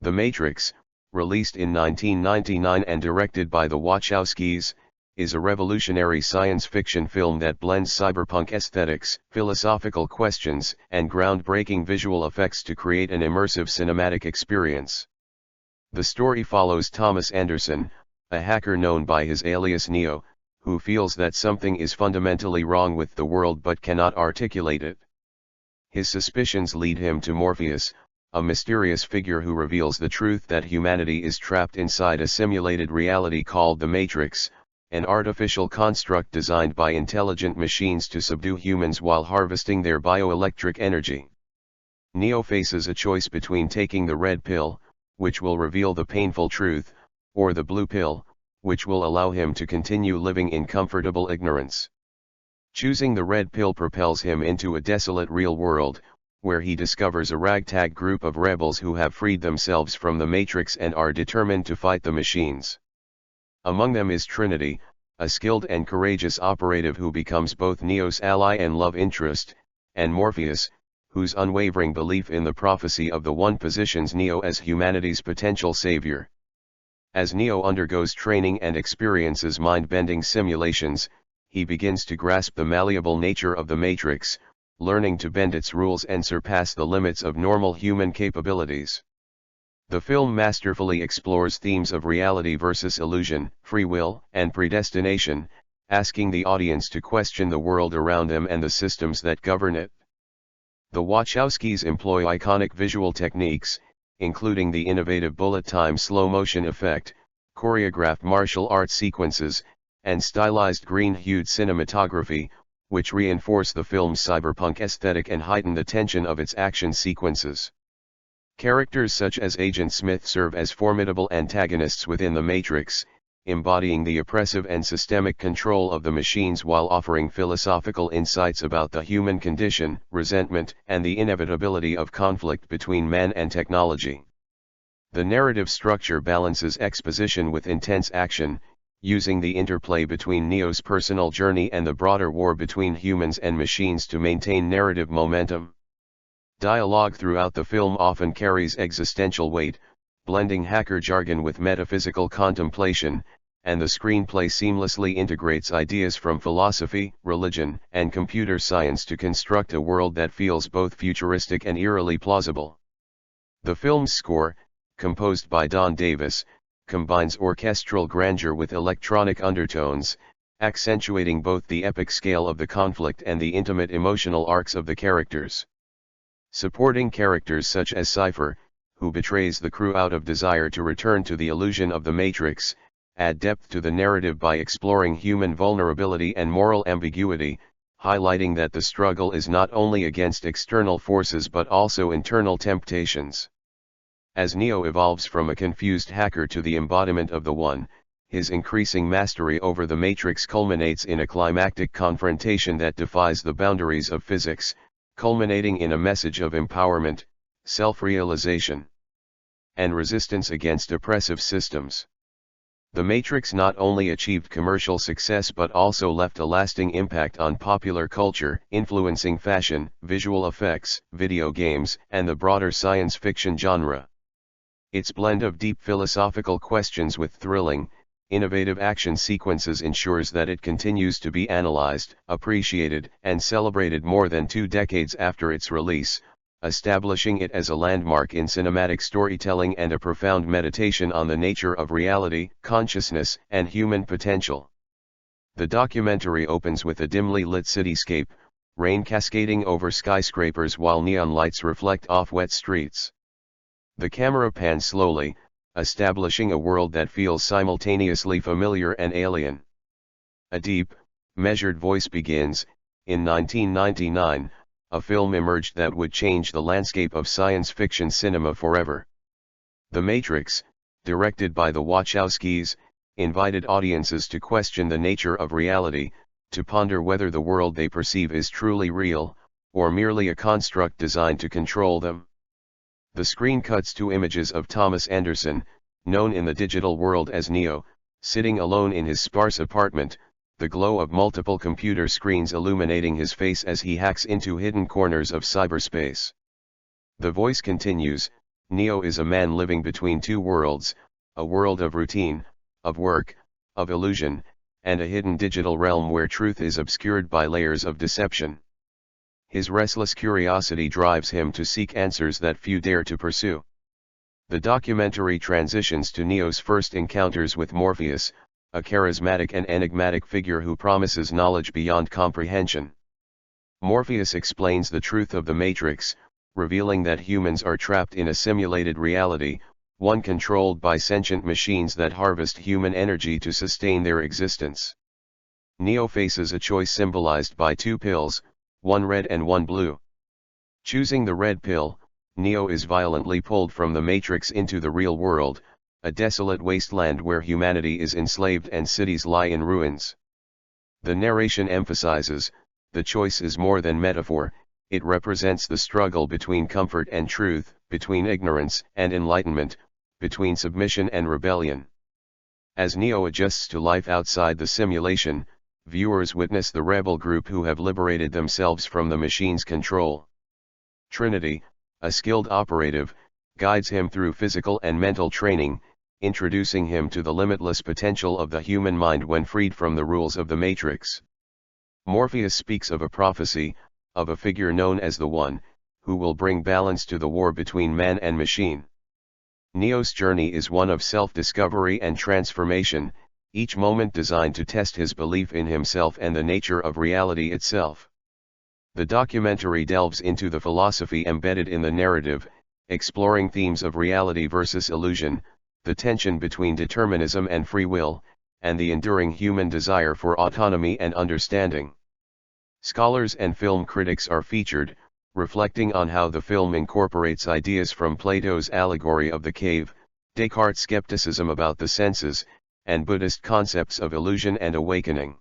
The Matrix, released in 1999 and directed by the Wachowskis, is a revolutionary science fiction film that blends cyberpunk aesthetics, philosophical questions, and groundbreaking visual effects to create an immersive cinematic experience. The story follows Thomas Anderson, a hacker known by his alias Neo, who feels that something is fundamentally wrong with the world but cannot articulate it. His suspicions lead him to Morpheus, a mysterious figure who reveals the truth that humanity is trapped inside a simulated reality called the Matrix, an artificial construct designed by intelligent machines to subdue humans while harvesting their bioelectric energy. Neo faces a choice between taking the red pill, which will reveal the painful truth, or the blue pill, which will allow him to continue living in comfortable ignorance. Choosing the red pill propels him into a desolate real world, where he discovers a ragtag group of rebels who have freed themselves from the Matrix and are determined to fight the machines. Among them is Trinity, a skilled and courageous operative who becomes both Neo's ally and love interest, and Morpheus, whose unwavering belief in the prophecy of the One positions Neo as humanity's potential savior. As Neo undergoes training and experiences mind-bending simulations, he begins to grasp the malleable nature of the Matrix, learning to bend its rules and surpass the limits of normal human capabilities. The film masterfully explores themes of reality versus illusion, free will, and predestination, asking the audience to question the world around them and the systems that govern it. The Wachowskis employ iconic visual techniques, including the innovative bullet-time slow-motion effect, choreographed martial arts sequences, and stylized green-hued cinematography, which reinforce the film's cyberpunk aesthetic and heighten the tension of its action sequences. Characters such as Agent Smith serve as formidable antagonists within the Matrix, embodying the oppressive and systemic control of the machines while offering philosophical insights about the human condition, resentment, and the inevitability of conflict between man and technology. The narrative structure balances exposition with intense action, using the interplay between Neo's personal journey and the broader war between humans and machines to maintain narrative momentum. Dialogue throughout the film often carries existential weight, blending hacker jargon with metaphysical contemplation, and the screenplay seamlessly integrates ideas from philosophy, religion, and computer science to construct a world that feels both futuristic and eerily plausible. The film's score, composed by Don Davis, combines orchestral grandeur with electronic undertones, accentuating both the epic scale of the conflict and the intimate emotional arcs of the characters. Supporting characters such as Cypher, who betrays the crew out of desire to return to the illusion of the Matrix, add depth to the narrative by exploring human vulnerability and moral ambiguity, highlighting that the struggle is not only against external forces but also internal temptations. As Neo evolves from a confused hacker to the embodiment of the One, his increasing mastery over the Matrix culminates in a climactic confrontation that defies the boundaries of physics, culminating in a message of empowerment, self-realization, and resistance against oppressive systems. The Matrix not only achieved commercial success but also left a lasting impact on popular culture, influencing fashion, visual effects, video games, and the broader science fiction genre. Its blend of deep philosophical questions with thrilling, innovative action sequences ensures that it continues to be analyzed, appreciated, and celebrated more than 2 decades after its release, establishing it as a landmark in cinematic storytelling and a profound meditation on the nature of reality, consciousness, and human potential. The documentary opens with a dimly lit cityscape, rain cascading over skyscrapers while neon lights reflect off wet streets. The camera pans slowly, establishing a world that feels simultaneously familiar and alien. A deep, measured voice begins. In 1999, a film emerged that would change the landscape of science fiction cinema forever. The Matrix, directed by the Wachowskis, invited audiences to question the nature of reality, to ponder whether the world they perceive is truly real, or merely a construct designed to control them. The screen cuts to images of Thomas Anderson, known in the digital world as Neo, sitting alone in his sparse apartment, the glow of multiple computer screens illuminating his face as he hacks into hidden corners of cyberspace. The voice continues, Neo is a man living between two worlds, a world of routine, of work, of illusion, and a hidden digital realm where truth is obscured by layers of deception. His restless curiosity drives him to seek answers that few dare to pursue. The documentary transitions to Neo's first encounters with Morpheus, a charismatic and enigmatic figure who promises knowledge beyond comprehension. Morpheus explains the truth of the Matrix, revealing that humans are trapped in a simulated reality, one controlled by sentient machines that harvest human energy to sustain their existence. Neo faces a choice symbolized by two pills, one red and one blue. Choosing the red pill, Neo is violently pulled from the Matrix into the real world, a desolate wasteland where humanity is enslaved and cities lie in ruins. The narration emphasizes, the choice is more than metaphor, it represents the struggle between comfort and truth, between ignorance and enlightenment, between submission and rebellion. As Neo adjusts to life outside the simulation, viewers witness the rebel group who have liberated themselves from the machine's control. Trinity, a skilled operative, guides him through physical and mental training, introducing him to the limitless potential of the human mind when freed from the rules of the Matrix. Morpheus speaks of a prophecy, of a figure known as the One, who will bring balance to the war between man and machine. Neo's journey is one of self-discovery and transformation, each moment designed to test his belief in himself and the nature of reality itself. The documentary delves into the philosophy embedded in the narrative, exploring themes of reality versus illusion, the tension between determinism and free will, and the enduring human desire for autonomy and understanding. Scholars and film critics are featured, reflecting on how the film incorporates ideas from Plato's allegory of the cave, Descartes' skepticism about the senses, and Buddhist concepts of illusion and awakening.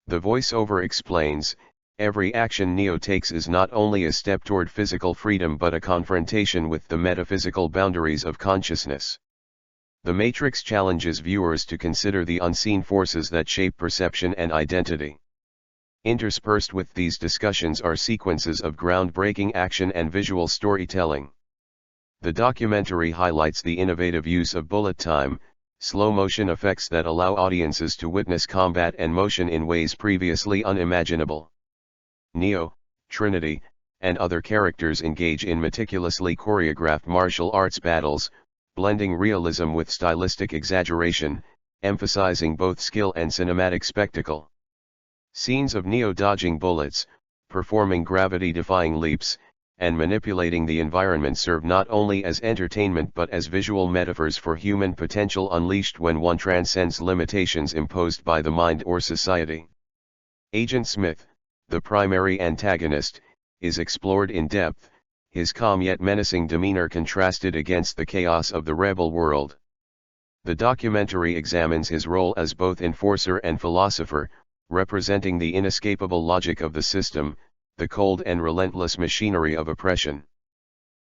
The voiceover explains, every action Neo takes is not only a step toward physical freedom but a confrontation with the metaphysical boundaries of consciousness. The Matrix challenges viewers to consider the unseen forces that shape perception and identity. Interspersed with these discussions are sequences of groundbreaking action and visual storytelling. The documentary highlights the innovative use of bullet time, slow-motion effects that allow audiences to witness combat and motion in ways previously unimaginable. Neo, Trinity, and other characters engage in meticulously choreographed martial arts battles, blending realism with stylistic exaggeration, emphasizing both skill and cinematic spectacle. Scenes of Neo dodging bullets, performing gravity-defying leaps, and manipulating the environment serve not only as entertainment but as visual metaphors for human potential unleashed when one transcends limitations imposed by the mind or society. Agent Smith, the primary antagonist, is explored in depth, his calm yet menacing demeanor contrasted against the chaos of the rebel world. The documentary examines his role as both enforcer and philosopher, representing the inescapable logic of the system, the cold and relentless machinery of oppression.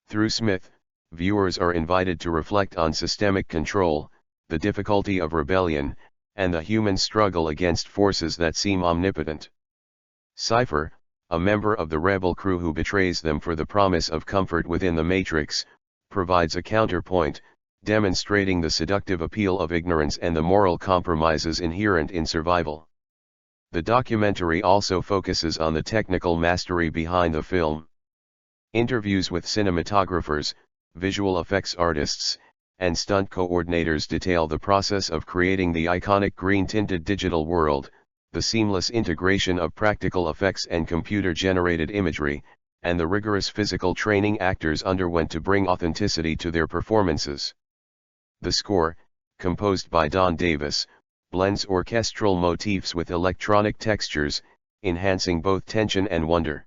Through Smith, viewers are invited to reflect on systemic control, the difficulty of rebellion, and the human struggle against forces that seem omnipotent. Cypher, a member of the rebel crew who betrays them for the promise of comfort within the Matrix, provides a counterpoint, demonstrating the seductive appeal of ignorance and the moral compromises inherent in survival. The documentary also focuses on the technical mastery behind the film. Interviews with cinematographers, visual effects artists, and stunt coordinators detail the process of creating the iconic green-tinted digital world, the seamless integration of practical effects and computer-generated imagery, and the rigorous physical training actors underwent to bring authenticity to their performances. The score, composed by Don Davis, blends orchestral motifs with electronic textures, enhancing both tension and wonder.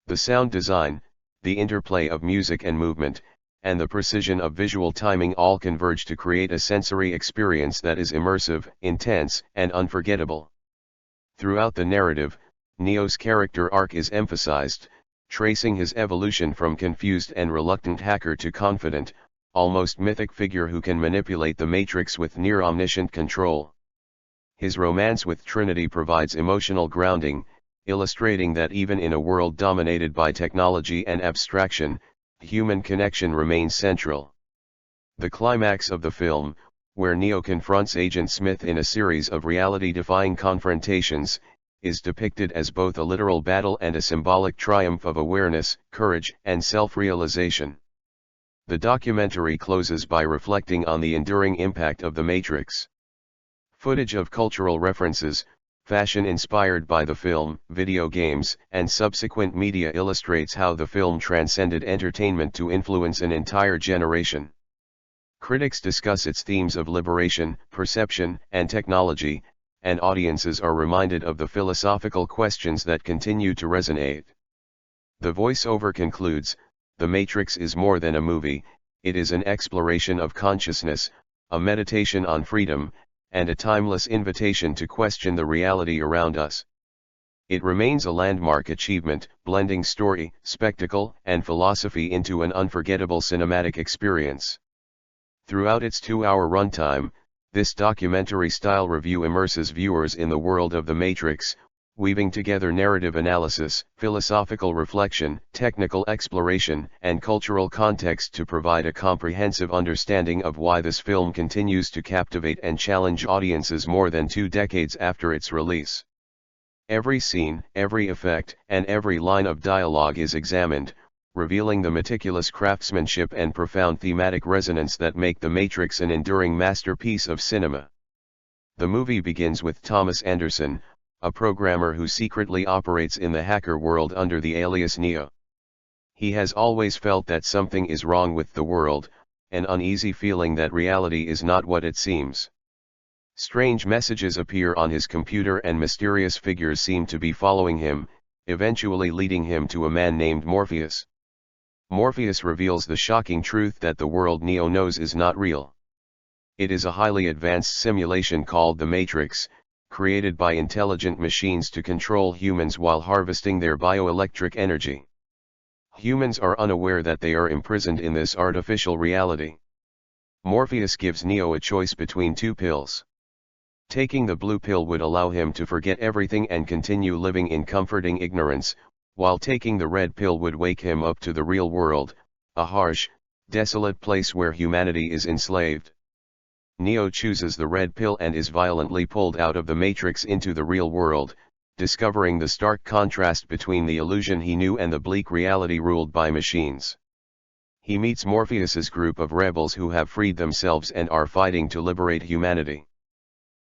The sound design, the interplay of music and movement, and the precision of visual timing all converge to create a sensory experience that is immersive, intense, and unforgettable. Throughout the narrative, Neo's character arc is emphasized, tracing his evolution from confused and reluctant hacker to confident, almost mythic figure who can manipulate the Matrix with near-omniscient control. His romance with Trinity provides emotional grounding, illustrating that even in a world dominated by technology and abstraction, human connection remains central. The climax of the film, where Neo confronts Agent Smith in a series of reality-defying confrontations, is depicted as both a literal battle and a symbolic triumph of awareness, courage, and self-realization. The documentary closes by reflecting on the enduring impact of The Matrix. Footage of cultural references, fashion inspired by the film, video games, and subsequent media illustrates how the film transcended entertainment to influence an entire generation. Critics discuss its themes of liberation, perception, and technology, and audiences are reminded of the philosophical questions that continue to resonate. The voiceover concludes, "The Matrix is more than a movie, it is an exploration of consciousness, a meditation on freedom, and a timeless invitation to question the reality around us." It remains a landmark achievement, blending story, spectacle, and philosophy into an unforgettable cinematic experience. Throughout its 2-hour runtime, this documentary-style review immerses viewers in the world of The Matrix, weaving together narrative analysis, philosophical reflection, technical exploration, and cultural context to provide a comprehensive understanding of why this film continues to captivate and challenge audiences more than 2 decades after its release. Every scene, every effect, and every line of dialogue is examined, revealing the meticulous craftsmanship and profound thematic resonance that make The Matrix an enduring masterpiece of cinema. The movie begins with Thomas Anderson, a programmer who secretly operates in the hacker world under the alias Neo. He has always felt that something is wrong with the world, an uneasy feeling that reality is not what it seems. Strange messages appear on his computer and mysterious figures seem to be following him, eventually leading him to a man named Morpheus. Morpheus reveals the shocking truth that the world Neo knows is not real. It is a highly advanced simulation called the Matrix, created by intelligent machines to control humans while harvesting their bioelectric energy. Humans are unaware that they are imprisoned in this artificial reality. Morpheus gives Neo a choice between 2 pills. Taking the blue pill would allow him to forget everything and continue living in comforting ignorance, while taking the red pill would wake him up to the real world, a harsh, desolate place where humanity is enslaved. Neo chooses the red pill and is violently pulled out of the Matrix into the real world, discovering the stark contrast between the illusion he knew and the bleak reality ruled by machines. He meets Morpheus's group of rebels who have freed themselves and are fighting to liberate humanity.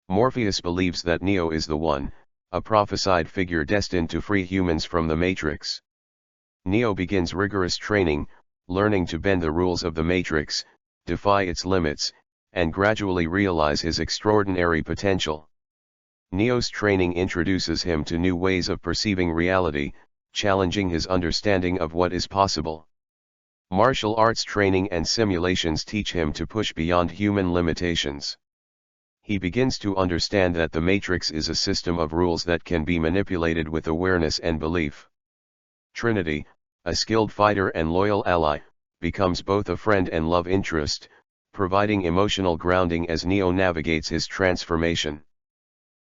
Morpheus believes that Neo is the one, a prophesied figure destined to free humans from the Matrix. Neo begins rigorous training, learning to bend the rules of the Matrix, defy its limits, and gradually realize his extraordinary potential. Neo's training introduces him to new ways of perceiving reality, challenging his understanding of what is possible. Martial arts training and simulations teach him to push beyond human limitations. He begins to understand that the Matrix is a system of rules that can be manipulated with awareness and belief. Trinity, a skilled fighter and loyal ally, becomes both a friend and love interest, providing emotional grounding as Neo navigates his transformation.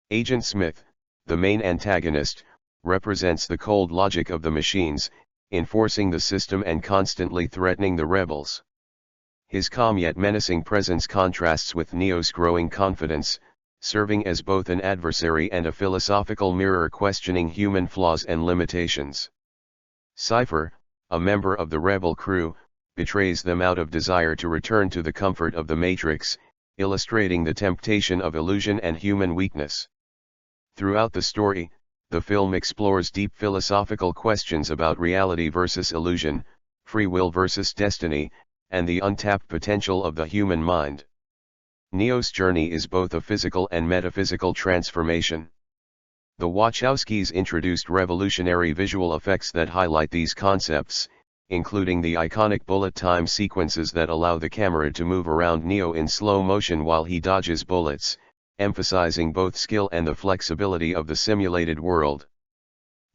Agent Smith, the main antagonist, represents the cold logic of the machines, enforcing the system and constantly threatening the rebels. His calm yet menacing presence contrasts with Neo's growing confidence, serving as both an adversary and a philosophical mirror questioning human flaws and limitations. Cypher, a member of the rebel crew, betrays them out of desire to return to the comfort of the Matrix, illustrating the temptation of illusion and human weakness. Throughout the story, the film explores deep philosophical questions about reality versus illusion, free will versus destiny, and the untapped potential of the human mind. Neo's journey is both a physical and metaphysical transformation. The Wachowskis introduced revolutionary visual effects that highlight these concepts, including the iconic bullet time sequences that allow the camera to move around Neo in slow motion while he dodges bullets, emphasizing both skill and the flexibility of the simulated world.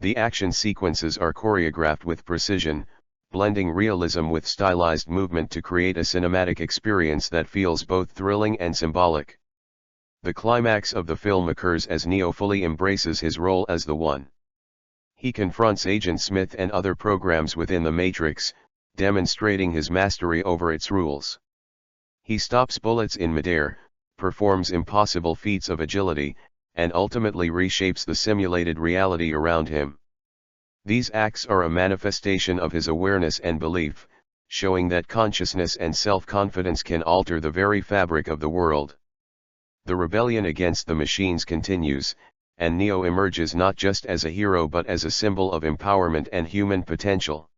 The action sequences are choreographed with precision, blending realism with stylized movement to create a cinematic experience that feels both thrilling and symbolic. The climax of the film occurs as Neo fully embraces his role as the One. He confronts Agent Smith and other programs within the Matrix, demonstrating his mastery over its rules. He stops bullets in midair, performs impossible feats of agility, and ultimately reshapes the simulated reality around him. These acts are a manifestation of his awareness and belief, showing that consciousness and self-confidence can alter the very fabric of the world. The rebellion against the machines continues, and Neo emerges not just as a hero but as a symbol of empowerment and human potential.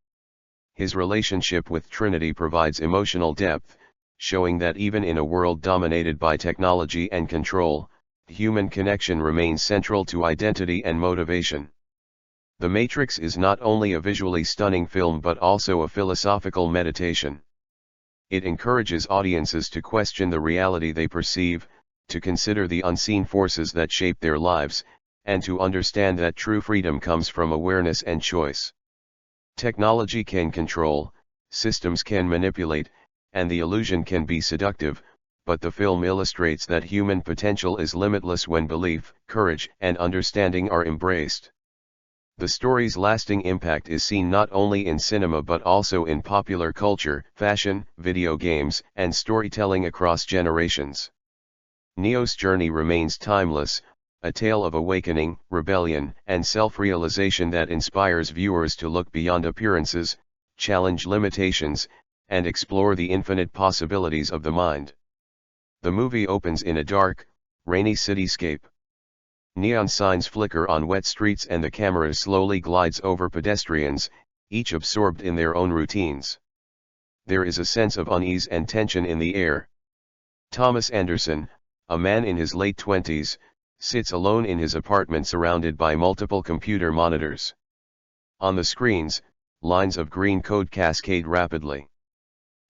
His relationship with Trinity provides emotional depth, showing that even in a world dominated by technology and control, human connection remains central to identity and motivation. The Matrix is not only a visually stunning film but also a philosophical meditation. It encourages audiences to question the reality they perceive, to consider the unseen forces that shape their lives, and to understand that true freedom comes from awareness and choice. Technology can control, systems can manipulate, and the illusion can be seductive, but the film illustrates that human potential is limitless when belief, courage, and understanding are embraced. The story's lasting impact is seen not only in cinema but also in popular culture, fashion, video games, and storytelling across generations. Neo's journey remains timeless, a tale of awakening, rebellion, and self-realization that inspires viewers to look beyond appearances, challenge limitations, and explore the infinite possibilities of the mind. The movie opens in a dark, rainy cityscape. Neon signs flicker on wet streets and the camera slowly glides over pedestrians, each absorbed in their own routines. There is a sense of unease and tension in the air. Thomas Anderson, a man in his late 20s, sits alone in his apartment surrounded by multiple computer monitors. On the screens, lines of green code cascade rapidly.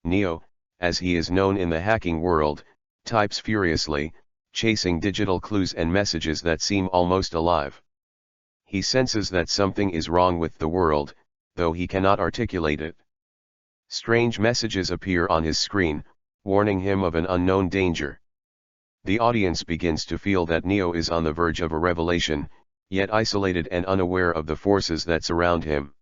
Neo, as he is known in the hacking world, types furiously, chasing digital clues and messages that seem almost alive. He senses that something is wrong with the world, though he cannot articulate it. Strange messages appear on his screen, warning him of an unknown danger. The audience begins to feel that Neo is on the verge of a revelation, yet isolated and unaware of the forces that surround him.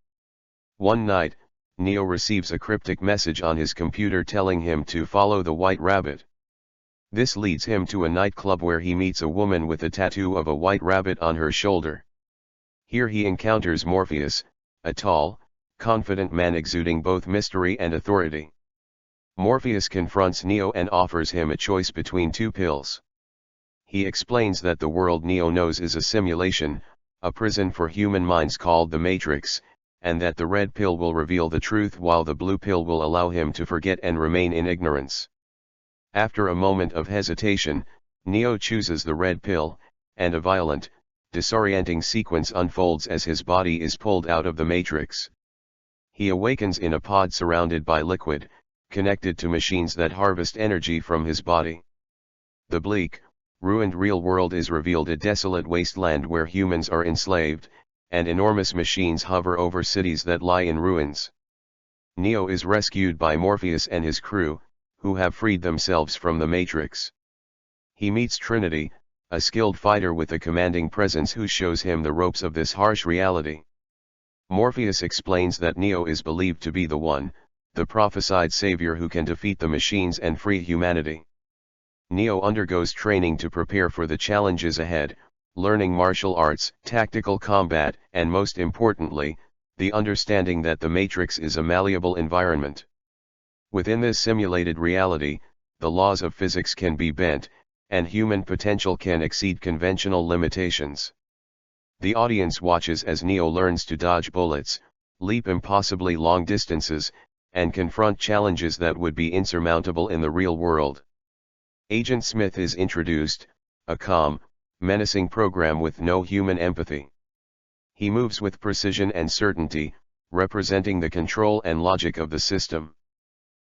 One night, Neo receives a cryptic message on his computer telling him to follow the White Rabbit. This leads him to a nightclub where he meets a woman with a tattoo of a white rabbit on her shoulder. Here he encounters Morpheus, a tall, confident man exuding both mystery and authority. Morpheus confronts Neo and offers him a choice between two pills. He explains that the world Neo knows is a simulation, a prison for human minds called the Matrix, and that the red pill will reveal the truth while the blue pill will allow him to forget and remain in ignorance. After a moment of hesitation, Neo chooses the red pill, and a violent, disorienting sequence unfolds as his body is pulled out of the Matrix. He awakens in a pod surrounded by liquid, connected to machines that harvest energy from his body. The bleak, ruined real world is revealed, a desolate wasteland where humans are enslaved, and enormous machines hover over cities that lie in ruins. Neo is rescued by Morpheus and his crew, who have freed themselves from the Matrix. He meets Trinity, a skilled fighter with a commanding presence who shows him the ropes of this harsh reality. Morpheus explains that Neo is believed to be the prophesied savior who can defeat the machines and free humanity. Neo undergoes training to prepare for the challenges ahead, learning martial arts, tactical combat, and most importantly, the understanding that the Matrix is a malleable environment. Within this simulated reality, the laws of physics can be bent, and human potential can exceed conventional limitations. The audience watches as Neo learns to dodge bullets, leap impossibly long distances, and confront challenges that would be insurmountable in the real world. Agent Smith is introduced, a calm, menacing program with no human empathy. He moves with precision and certainty, representing the control and logic of the system.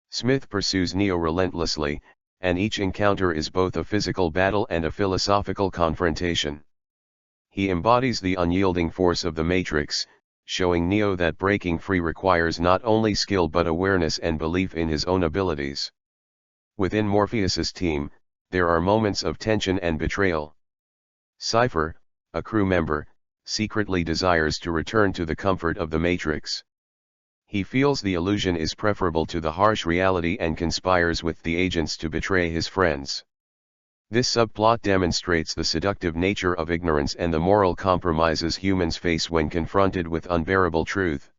Smith pursues Neo relentlessly, and each encounter is both a physical battle and a philosophical confrontation. He embodies the unyielding force of the Matrix, showing Neo that breaking free requires not only skill but awareness and belief in his own abilities. Within Morpheus's team, there are moments of tension and betrayal. Cypher, a crew member, secretly desires to return to the comfort of the Matrix. He feels the illusion is preferable to the harsh reality and conspires with the agents to betray his friends. This subplot demonstrates the seductive nature of ignorance and the moral compromises humans face when confronted with unbearable truth.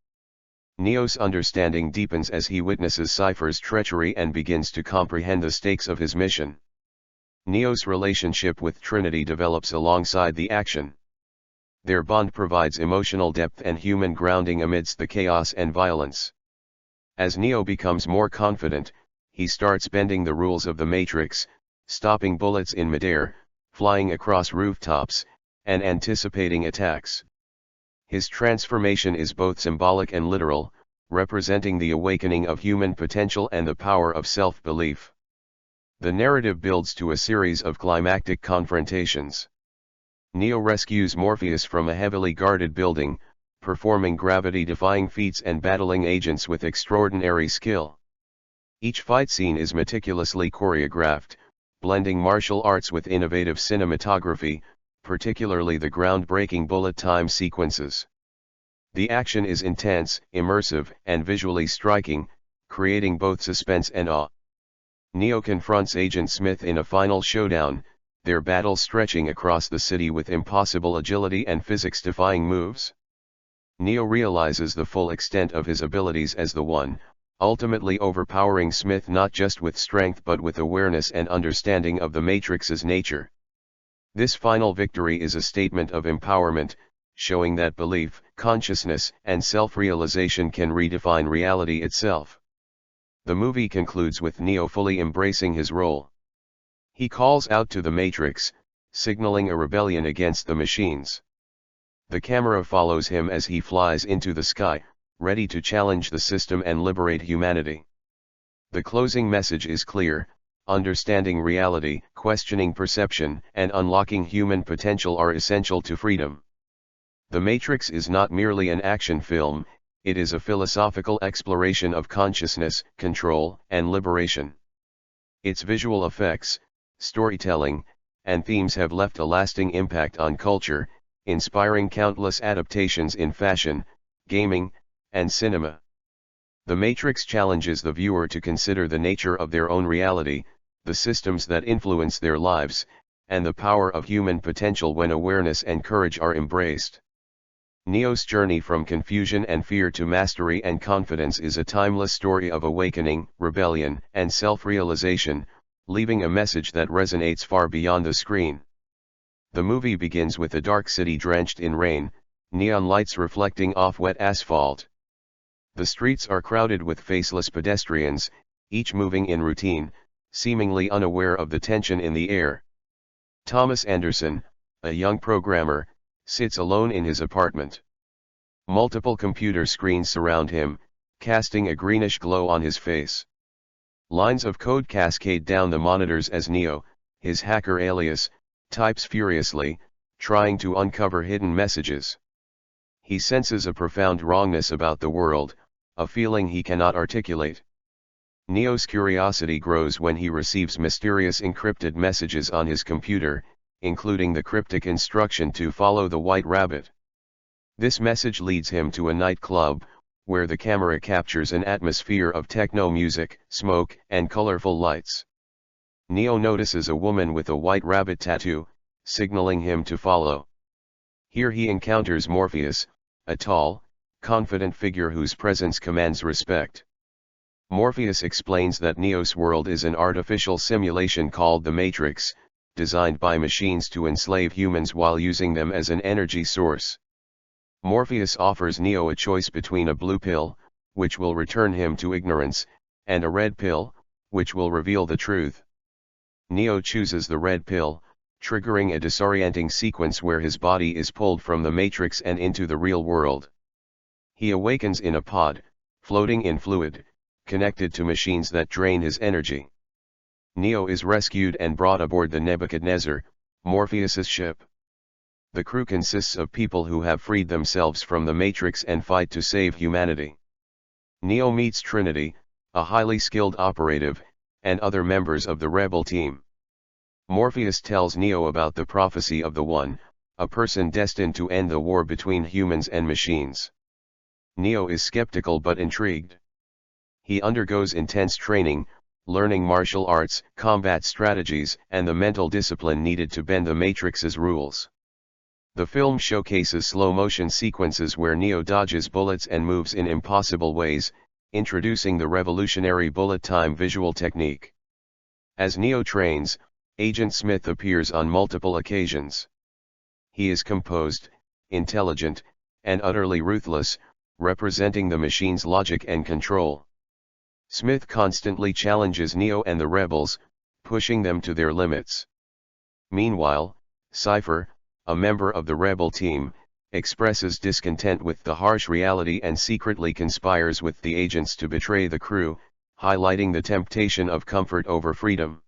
Neo's understanding deepens as he witnesses Cypher's treachery and begins to comprehend the stakes of his mission. Neo's relationship with Trinity develops alongside the action. Their bond provides emotional depth and human grounding amidst the chaos and violence. As Neo becomes more confident, he starts bending the rules of the Matrix, stopping bullets in midair, flying across rooftops, and anticipating attacks. His transformation is both symbolic and literal, representing the awakening of human potential and the power of self-belief. The narrative builds to a series of climactic confrontations. Neo rescues Morpheus from a heavily guarded building, performing gravity-defying feats and battling agents with extraordinary skill. Each fight scene is meticulously choreographed, blending martial arts with innovative cinematography, particularly the groundbreaking bullet time sequences. The action is intense, immersive, and visually striking, creating both suspense and awe. Neo confronts Agent Smith in a final showdown, their battle stretching across the city with impossible agility and physics-defying moves. Neo realizes the full extent of his abilities as the One, ultimately overpowering Smith not just with strength but with awareness and understanding of the Matrix's nature. This final victory is a statement of empowerment, showing that belief, consciousness, and self-realization can redefine reality itself. The movie concludes with Neo fully embracing his role. He calls out to the Matrix, signaling a rebellion against the machines. The camera follows him as he flies into the sky, ready to challenge the system and liberate humanity. The closing message is clear: understanding reality, questioning perception, and unlocking human potential are essential to freedom. The Matrix is not merely an action film, it is a philosophical exploration of consciousness, control, and liberation. Its visual effects, storytelling, and themes have left a lasting impact on culture, inspiring countless adaptations in fashion, gaming, and cinema. The Matrix challenges the viewer to consider the nature of their own reality, the systems that influence their lives, and the power of human potential when awareness and courage are embraced. Neo's journey from confusion and fear to mastery and confidence is a timeless story of awakening, rebellion, and self-realization, leaving a message that resonates far beyond the screen. The movie begins with a dark city drenched in rain, neon lights reflecting off wet asphalt. The streets are crowded with faceless pedestrians, each moving in routine, seemingly unaware of the tension in the air. Thomas Anderson, a young programmer, sits alone in his apartment. Multiple computer screens surround him, casting a greenish glow on his face. Lines of code cascade down the monitors as Neo, his hacker alias, types furiously, trying to uncover hidden messages. He senses a profound wrongness about the world, a feeling he cannot articulate. Neo's curiosity grows when he receives mysterious encrypted messages on his computer, including the cryptic instruction to follow the White Rabbit. This message leads him to a nightclub, where the camera captures an atmosphere of techno music, smoke, and colorful lights. Neo notices a woman with a white rabbit tattoo, signaling him to follow. Here he encounters Morpheus, a tall, confident figure whose presence commands respect. Morpheus explains that Neo's world is an artificial simulation called the Matrix, designed by machines to enslave humans while using them as an energy source. Morpheus offers Neo a choice between a blue pill, which will return him to ignorance, and a red pill, which will reveal the truth. Neo chooses the red pill, triggering a disorienting sequence where his body is pulled from the Matrix and into the real world. He awakens in a pod, floating in fluid, connected to machines that drain his energy. Neo is rescued and brought aboard the Nebuchadnezzar, Morpheus's ship. The crew consists of people who have freed themselves from the Matrix and fight to save humanity. Neo meets Trinity, a highly skilled operative, and other members of the rebel team. Morpheus tells Neo about the prophecy of the One, a person destined to end the war between humans and machines. Neo is skeptical but intrigued. He undergoes intense training, learning martial arts, combat strategies, and the mental discipline needed to bend the Matrix's rules. The film showcases slow-motion sequences where Neo dodges bullets and moves in impossible ways, introducing the revolutionary bullet time visual technique. As Neo trains, Agent Smith appears on multiple occasions. He is composed, intelligent, and utterly ruthless, representing the machine's logic and control. Smith constantly challenges Neo and the rebels, pushing them to their limits. Meanwhile, Cypher, a member of the rebel team, expresses discontent with the harsh reality and secretly conspires with the agents to betray the crew, highlighting the temptation of comfort over freedom.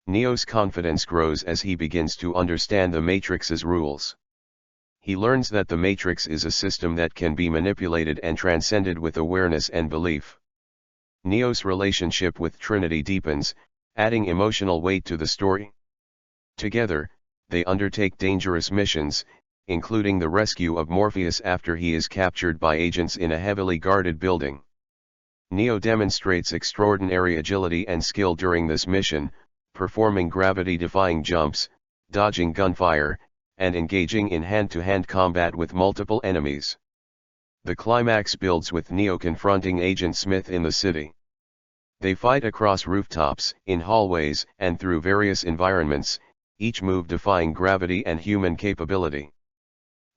Neo's confidence grows as he begins to understand the Matrix's rules. He learns that the Matrix is a system that can be manipulated and transcended with awareness and belief. Neo's relationship with Trinity deepens, adding emotional weight to the story. Together, they undertake dangerous missions, including the rescue of Morpheus after he is captured by agents in a heavily guarded building. Neo demonstrates extraordinary agility and skill during this mission, performing gravity-defying jumps, dodging gunfire, and engaging in hand-to-hand combat with multiple enemies. The climax builds with Neo confronting Agent Smith in the city. They fight across rooftops, in hallways, and through various environments, each move defying gravity and human capability.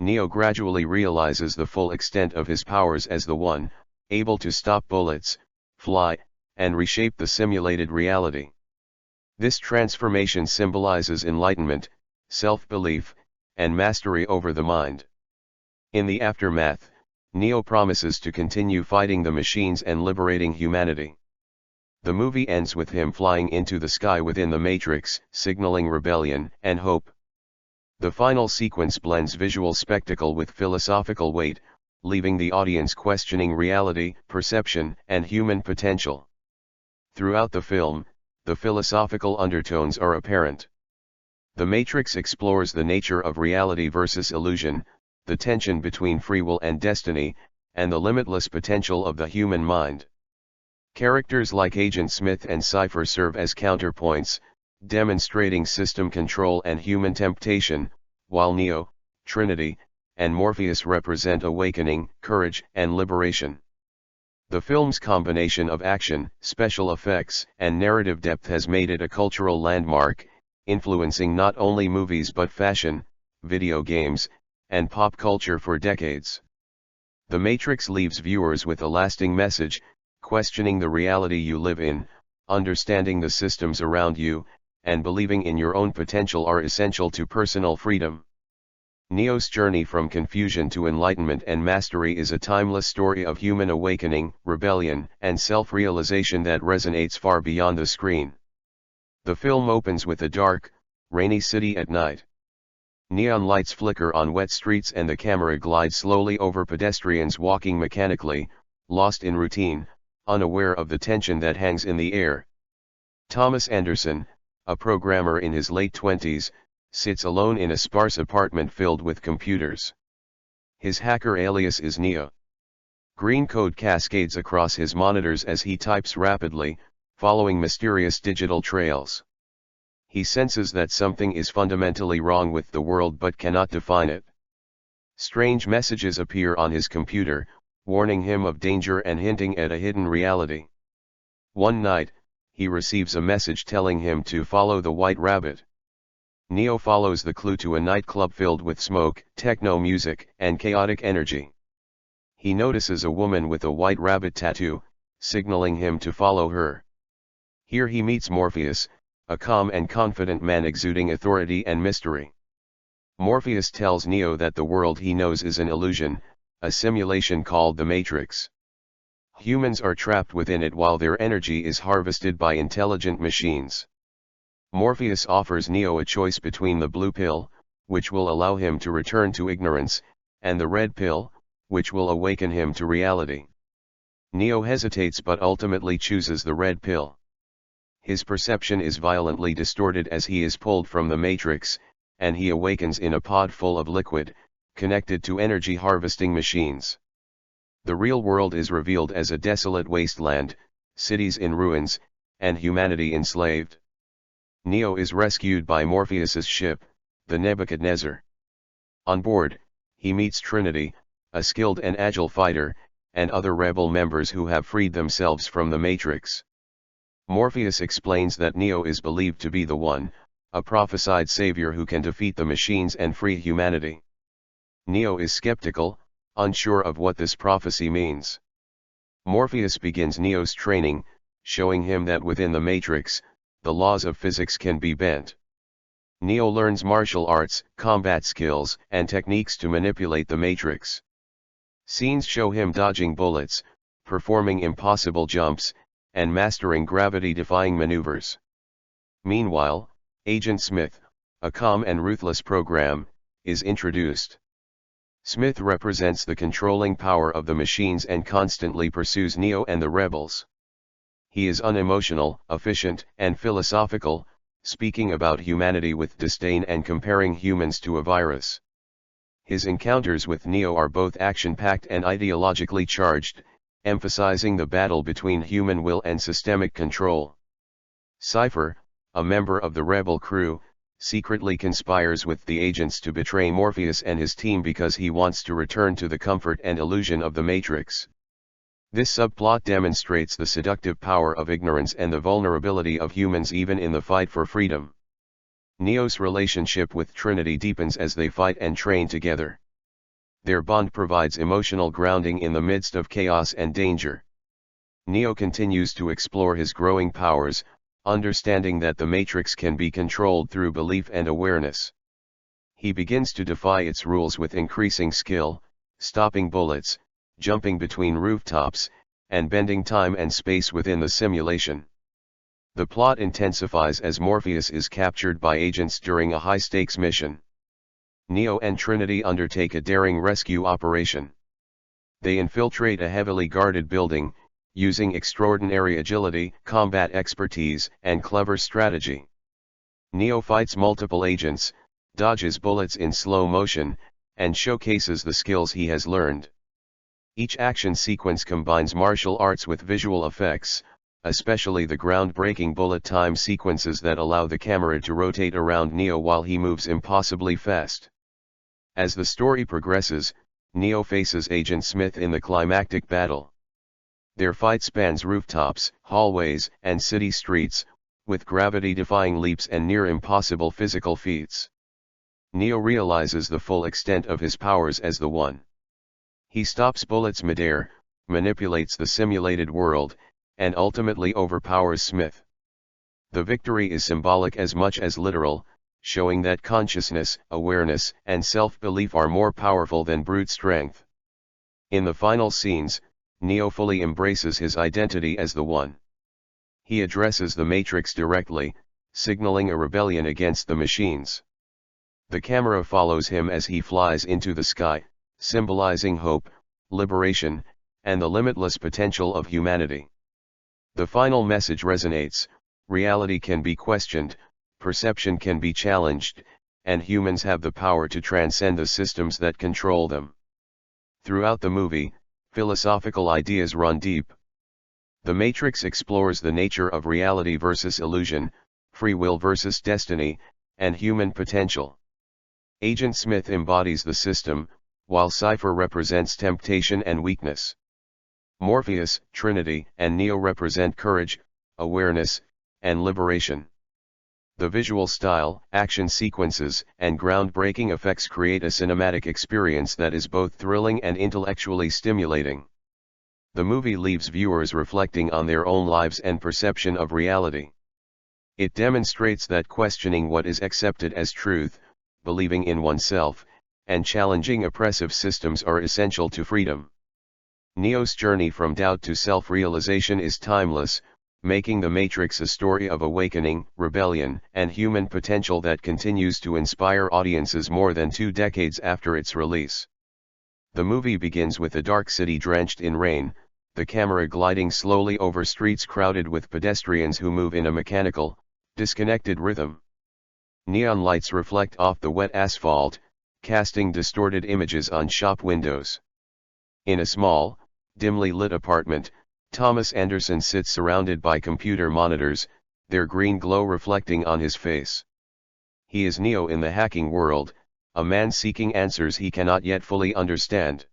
Neo gradually realizes the full extent of his powers as the One, able to stop bullets, fly, and reshape the simulated reality. This transformation symbolizes enlightenment, self-belief, and mastery over the mind. In the aftermath, Neo promises to continue fighting the machines and liberating humanity. The movie ends with him flying into the sky within the Matrix, signaling rebellion and hope. The final sequence blends visual spectacle with philosophical weight, leaving the audience questioning reality, perception, and human potential. Throughout the film, the philosophical undertones are apparent. The Matrix explores the nature of reality versus illusion, the tension between free will and destiny, and the limitless potential of the human mind. Characters like Agent Smith and Cypher serve as counterpoints, demonstrating system control and human temptation, while Neo, Trinity, and Morpheus represent awakening, courage, and liberation. The film's combination of action, special effects, and narrative depth has made it a cultural landmark, influencing not only movies but fashion, video games, and pop culture for decades. The Matrix leaves viewers with a lasting message, questioning the reality you live in, understanding the systems around you, and believing in your own potential are essential to personal freedom. Neo's journey from confusion to enlightenment and mastery is a timeless story of human awakening, rebellion, and self-realization that resonates far beyond the screen. The film opens with a dark, rainy city at night. Neon lights flicker on wet streets and the camera glides slowly over pedestrians walking mechanically, lost in routine, unaware of the tension that hangs in the air. Thomas Anderson, a programmer in his late 20s, sits alone in a sparse apartment filled with computers. His hacker alias is Neo. Green code cascades across his monitors as he types rapidly, following mysterious digital trails. He senses that something is fundamentally wrong with the world but cannot define it. Strange messages appear on his computer, warning him of danger and hinting at a hidden reality. One night, he receives a message telling him to follow the White Rabbit. Neo follows the clue to a nightclub filled with smoke, techno music, and chaotic energy. He notices a woman with a white rabbit tattoo, signaling him to follow her. Here he meets Morpheus, a calm and confident man exuding authority and mystery. Morpheus tells Neo that the world he knows is an illusion, a simulation called the Matrix. Humans are trapped within it while their energy is harvested by intelligent machines. Morpheus offers Neo a choice between the blue pill, which will allow him to return to ignorance, and the red pill, which will awaken him to reality. Neo hesitates but ultimately chooses the red pill. His perception is violently distorted as he is pulled from the Matrix, and he awakens in a pod full of liquid, connected to energy harvesting machines. The real world is revealed as a desolate wasteland, cities in ruins, and humanity enslaved. Neo is rescued by Morpheus's ship, the Nebuchadnezzar. On board, he meets Trinity, a skilled and agile fighter, and other rebel members who have freed themselves from the Matrix. Morpheus explains that Neo is believed to be the one, a prophesied savior who can defeat the machines and free humanity. Neo is skeptical, unsure of what this prophecy means. Morpheus begins Neo's training, showing him that within the Matrix, the laws of physics can be bent. Neo learns martial arts, combat skills, and techniques to manipulate the Matrix. Scenes show him dodging bullets, performing impossible jumps, and mastering gravity-defying maneuvers. Meanwhile, Agent Smith, a calm and ruthless program, is introduced. Smith represents the controlling power of the machines and constantly pursues Neo and the rebels. He is unemotional, efficient, and philosophical, speaking about humanity with disdain and comparing humans to a virus. His encounters with Neo are both action-packed and ideologically charged, emphasizing the battle between human will and systemic control. Cypher, a member of the rebel crew, secretly conspires with the agents to betray Morpheus and his team because he wants to return to the comfort and illusion of the Matrix. This subplot demonstrates the seductive power of ignorance and the vulnerability of humans even in the fight for freedom. Neo's relationship with Trinity deepens as they fight and train together. Their bond provides emotional grounding in the midst of chaos and danger. Neo continues to explore his growing powers, understanding that the Matrix can be controlled through belief and awareness. He begins to defy its rules with increasing skill, stopping bullets, jumping between rooftops, and bending time and space within the simulation. The plot intensifies as Morpheus is captured by agents during a high-stakes mission. Neo and Trinity undertake a daring rescue operation. They infiltrate a heavily guarded building, using extraordinary agility, combat expertise, and clever strategy. Neo fights multiple agents, dodges bullets in slow motion, and showcases the skills he has learned. Each action sequence combines martial arts with visual effects, especially the groundbreaking bullet time sequences that allow the camera to rotate around Neo while he moves impossibly fast. As the story progresses, Neo faces Agent Smith in the climactic battle. Their fight spans rooftops, hallways, and city streets, with gravity-defying leaps and near-impossible physical feats. Neo realizes the full extent of his powers as the One. He stops bullets midair, manipulates the simulated world, and ultimately overpowers Smith. The victory is symbolic as much as literal, showing that consciousness, awareness, and self-belief are more powerful than brute strength. In the final scenes, Neo fully embraces his identity as the One. He addresses the Matrix directly, signaling a rebellion against the machines. The camera follows him as he flies into the sky, symbolizing hope, liberation, and the limitless potential of humanity. The final message resonates: reality can be questioned, perception can be challenged, and humans have the power to transcend the systems that control them. Throughout the movie, philosophical ideas run deep. The Matrix explores the nature of reality versus illusion, free will versus destiny, and human potential. Agent Smith embodies the system, while Cypher represents temptation and weakness. Morpheus, Trinity, and Neo represent courage, awareness, and liberation. The visual style, action sequences, and groundbreaking effects create a cinematic experience that is both thrilling and intellectually stimulating. The movie leaves viewers reflecting on their own lives and perception of reality. It demonstrates that questioning what is accepted as truth, believing in oneself, and challenging oppressive systems are essential to freedom. Neo's journey from doubt to self-realization is timeless, making The Matrix a story of awakening, rebellion, and human potential that continues to inspire audiences more than 2 decades after its release. The movie begins with a dark city drenched in rain, the camera gliding slowly over streets crowded with pedestrians who move in a mechanical, disconnected rhythm. Neon lights reflect off the wet asphalt, casting distorted images on shop windows. In a small, dimly lit apartment, Thomas Anderson sits surrounded by computer monitors, their green glow reflecting on his face. He is Neo in the hacking world, a man seeking answers he cannot yet fully understand.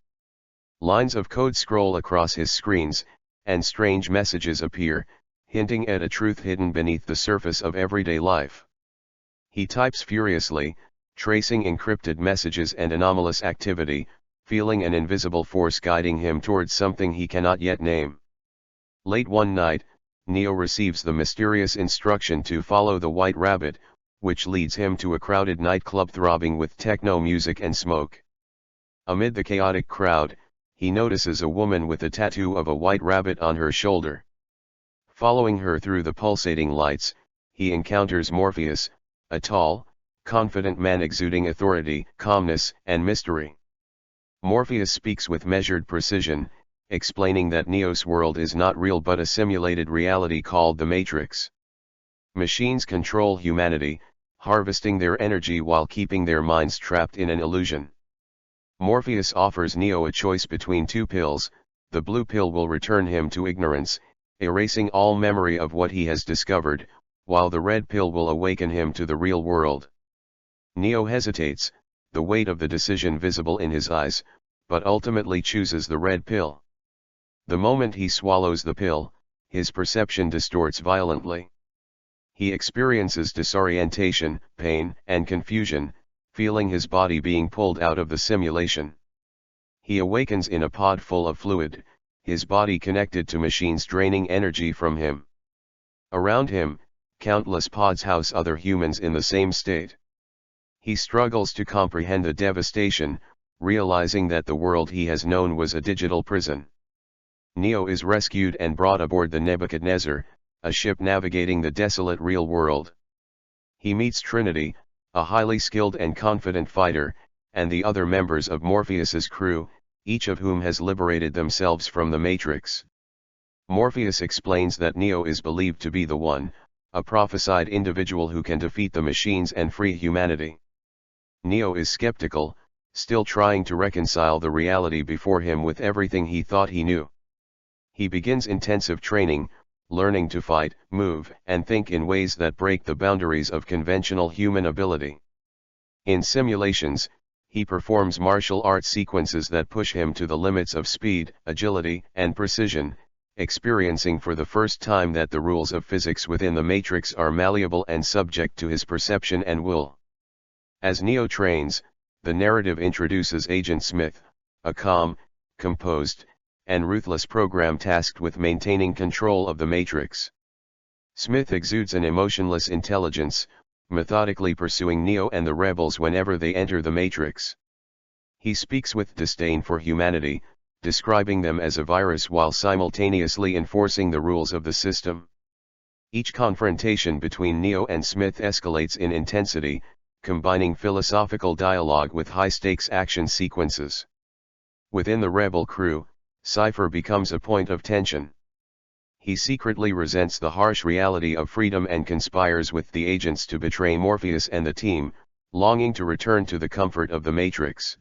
Lines of code scroll across his screens, and strange messages appear, hinting at a truth hidden beneath the surface of everyday life. He types furiously, tracing encrypted messages and anomalous activity, feeling an invisible force guiding him towards something he cannot yet name. Late one night, Neo receives the mysterious instruction to follow the White Rabbit, which leads him to a crowded nightclub throbbing with techno music and smoke. Amid the chaotic crowd, he notices a woman with a tattoo of a white rabbit on her shoulder. Following her through the pulsating lights, he encounters Morpheus, a tall, confident man exuding authority, calmness, and mystery. Morpheus speaks with measured precision, explaining that Neo's world is not real but a simulated reality called the Matrix. Machines control humanity, harvesting their energy while keeping their minds trapped in an illusion. Morpheus offers Neo a choice between two pills. The blue pill will return him to ignorance, erasing all memory of what he has discovered, while the red pill will awaken him to the real world. Neo hesitates, the weight of the decision visible in his eyes, but ultimately chooses the red pill. The moment he swallows the pill, his perception distorts violently. He experiences disorientation, pain, and confusion, feeling his body being pulled out of the simulation. He awakens in a pod full of fluid, his body connected to machines draining energy from him. Around him, countless pods house other humans in the same state. He struggles to comprehend the devastation, realizing that the world he has known was a digital prison. Neo is rescued and brought aboard the Nebuchadnezzar, a ship navigating the desolate real world. He meets Trinity, a highly skilled and confident fighter, and the other members of Morpheus's crew, each of whom has liberated themselves from the Matrix. Morpheus explains that Neo is believed to be the one, a prophesied individual who can defeat the machines and free humanity. Neo is skeptical, still trying to reconcile the reality before him with everything he thought he knew. He begins intensive training, learning to fight, move, and think in ways that break the boundaries of conventional human ability. In simulations, he performs martial arts sequences that push him to the limits of speed, agility, and precision, experiencing for the first time that the rules of physics within the Matrix are malleable and subject to his perception and will. As Neo trains, the narrative introduces Agent Smith, a calm, composed, and ruthless program tasked with maintaining control of the Matrix. Smith exudes an emotionless intelligence, methodically pursuing Neo and the rebels whenever they enter the Matrix. He speaks with disdain for humanity, describing them as a virus while simultaneously enforcing the rules of the system. Each confrontation between Neo and Smith escalates in intensity, combining philosophical dialogue with high-stakes action sequences. Within the rebel crew, Cypher becomes a point of tension. He secretly resents the harsh reality of freedom and conspires with the agents to betray Morpheus and the team, longing to return to the comfort of the Matrix.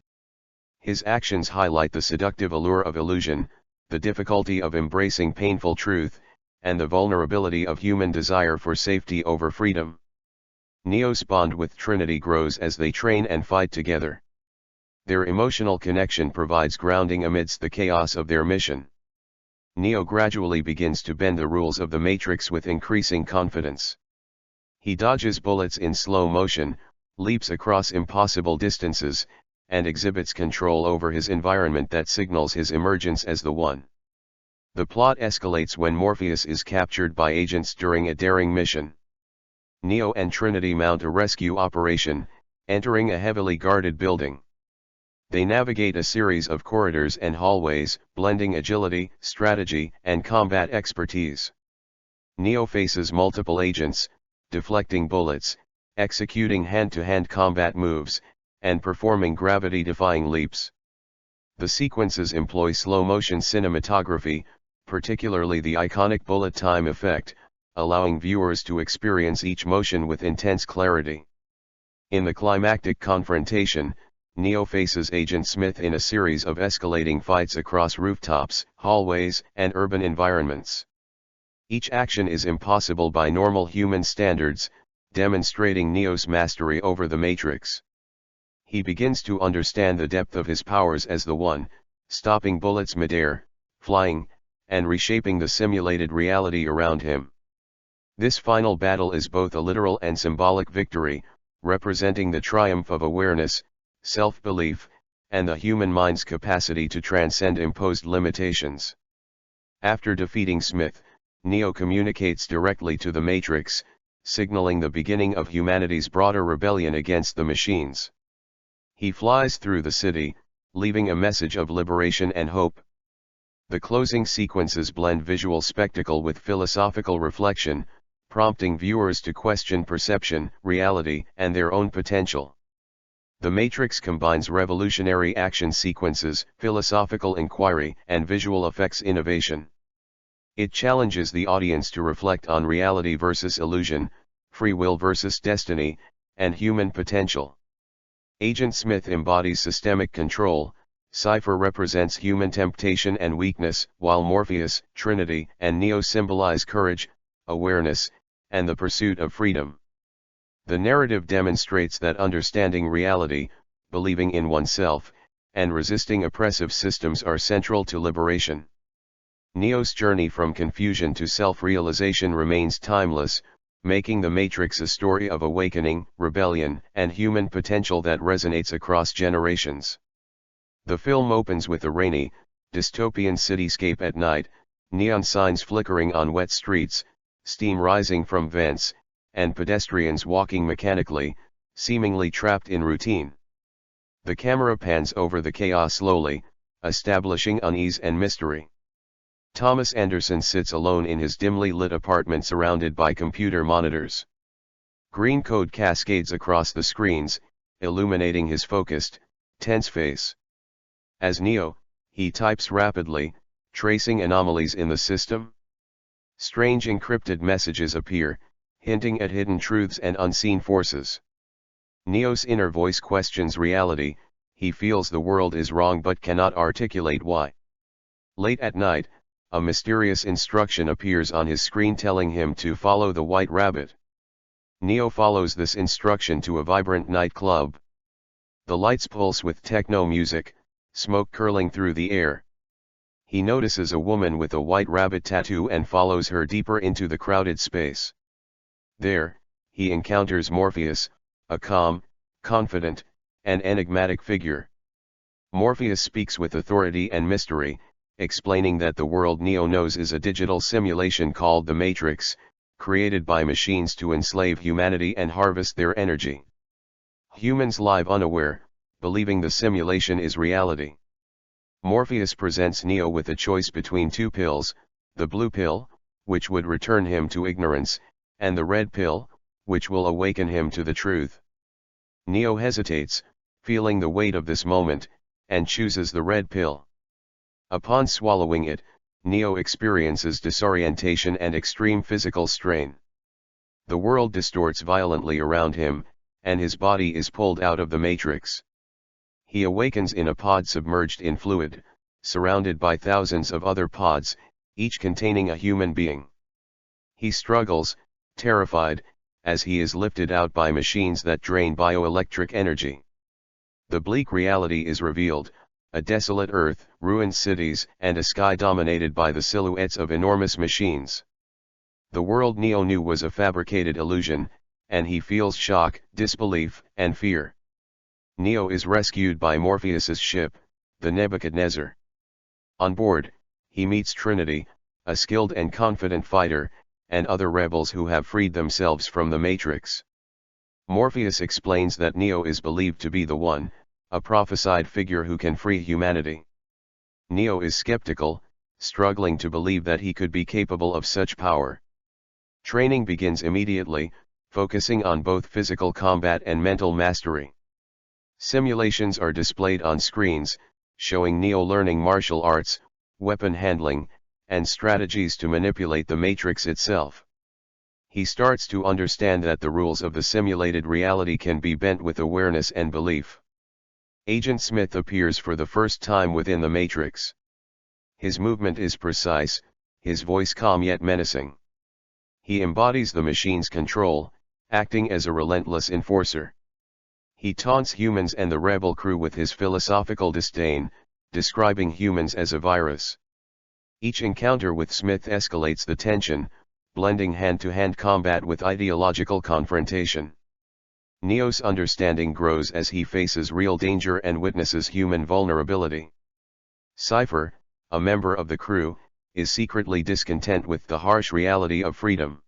His actions highlight the seductive allure of illusion, the difficulty of embracing painful truth, and the vulnerability of human desire for safety over freedom. Neo's bond with Trinity grows as they train and fight together. Their emotional connection provides grounding amidst the chaos of their mission. Neo gradually begins to bend the rules of the Matrix with increasing confidence. He dodges bullets in slow motion, leaps across impossible distances, and exhibits control over his environment that signals his emergence as the One. The plot escalates when Morpheus is captured by agents during a daring mission. Neo and Trinity mount a rescue operation, entering a heavily guarded building. They navigate a series of corridors and hallways, blending agility, strategy, and combat expertise. Neo faces multiple agents, deflecting bullets, executing hand-to-hand combat moves, and performing gravity-defying leaps. The sequences employ slow-motion cinematography, particularly the iconic bullet time effect, allowing viewers to experience each motion with intense clarity. In the climactic confrontation, Neo faces Agent Smith in a series of escalating fights across rooftops, hallways, and urban environments. Each action is impossible by normal human standards, demonstrating Neo's mastery over the Matrix. He begins to understand the depth of his powers as the One, stopping bullets midair, flying, and reshaping the simulated reality around him. This final battle is both a literal and symbolic victory, representing the triumph of awareness, self-belief, and the human mind's capacity to transcend imposed limitations. After defeating Smith, Neo communicates directly to the Matrix, signaling the beginning of humanity's broader rebellion against the machines. He flies through the city, leaving a message of liberation and hope. The closing sequences blend visual spectacle with philosophical reflection, prompting viewers to question perception, reality, and their own potential. The Matrix combines revolutionary action sequences, philosophical inquiry, and visual effects innovation. It challenges the audience to reflect on reality versus illusion, free will versus destiny, and human potential. Agent Smith embodies systemic control, Cypher represents human temptation and weakness, while Morpheus, Trinity, and Neo symbolize courage, awareness, and the pursuit of freedom. The narrative demonstrates that understanding reality, believing in oneself, and resisting oppressive systems are central to liberation. Neo's journey from confusion to self-realization remains timeless, making The Matrix a story of awakening, rebellion, and human potential that resonates across generations. The film opens with a rainy, dystopian cityscape at night, neon signs flickering on wet streets, steam rising from vents, and pedestrians walking mechanically, seemingly trapped in routine. The camera pans over the chaos slowly, establishing unease and mystery. Thomas Anderson sits alone in his dimly lit apartment surrounded by computer monitors. Green code cascades across the screens, illuminating his focused, tense face. As Neo, he types rapidly, tracing anomalies in the system. Strange encrypted messages appear, hinting at hidden truths and unseen forces. Neo's inner voice questions reality, he feels the world is wrong but cannot articulate why. Late at night, a mysterious instruction appears on his screen telling him to follow the white rabbit. Neo follows this instruction to a vibrant nightclub. The lights pulse with techno music, smoke curling through the air. He notices a woman with a white rabbit tattoo and follows her deeper into the crowded space. There, he encounters Morpheus, a calm, confident, and enigmatic figure. Morpheus speaks with authority and mystery, explaining that the world Neo knows is a digital simulation called the Matrix, created by machines to enslave humanity and harvest their energy. Humans live unaware, believing the simulation is reality. Morpheus presents Neo with a choice between two pills, the blue pill, which would return him to ignorance, and the red pill, which will awaken him to the truth. Neo hesitates, feeling the weight of this moment, and chooses the red pill. Upon swallowing it, Neo experiences disorientation and extreme physical strain. The world distorts violently around him, and his body is pulled out of the Matrix. He awakens in a pod submerged in fluid, surrounded by thousands of other pods, each containing a human being. He struggles, terrified, as he is lifted out by machines that drain bioelectric energy. The bleak reality is revealed, a desolate earth, ruined cities, and a sky dominated by the silhouettes of enormous machines. The world Neo knew was a fabricated illusion, and he feels shock, disbelief, and fear. Neo is rescued by Morpheus's ship, the Nebuchadnezzar. On board, he meets Trinity, a skilled and confident fighter, and other rebels who have freed themselves from the Matrix. Morpheus explains that Neo is believed to be the One, a prophesied figure who can free humanity. Neo is skeptical, struggling to believe that he could be capable of such power. Training begins immediately, focusing on both physical combat and mental mastery. Simulations are displayed on screens, showing Neo learning martial arts, weapon handling, and strategies to manipulate the Matrix itself. He starts to understand that the rules of the simulated reality can be bent with awareness and belief. Agent Smith appears for the first time within the Matrix. His movement is precise, his voice calm yet menacing. He embodies the machine's control, acting as a relentless enforcer. He taunts humans and the rebel crew with his philosophical disdain, describing humans as a virus. Each encounter with Smith escalates the tension, blending hand-to-hand combat with ideological confrontation. Neo's understanding grows as he faces real danger and witnesses human vulnerability. Cypher, a member of the crew, is secretly discontent with the harsh reality of freedom.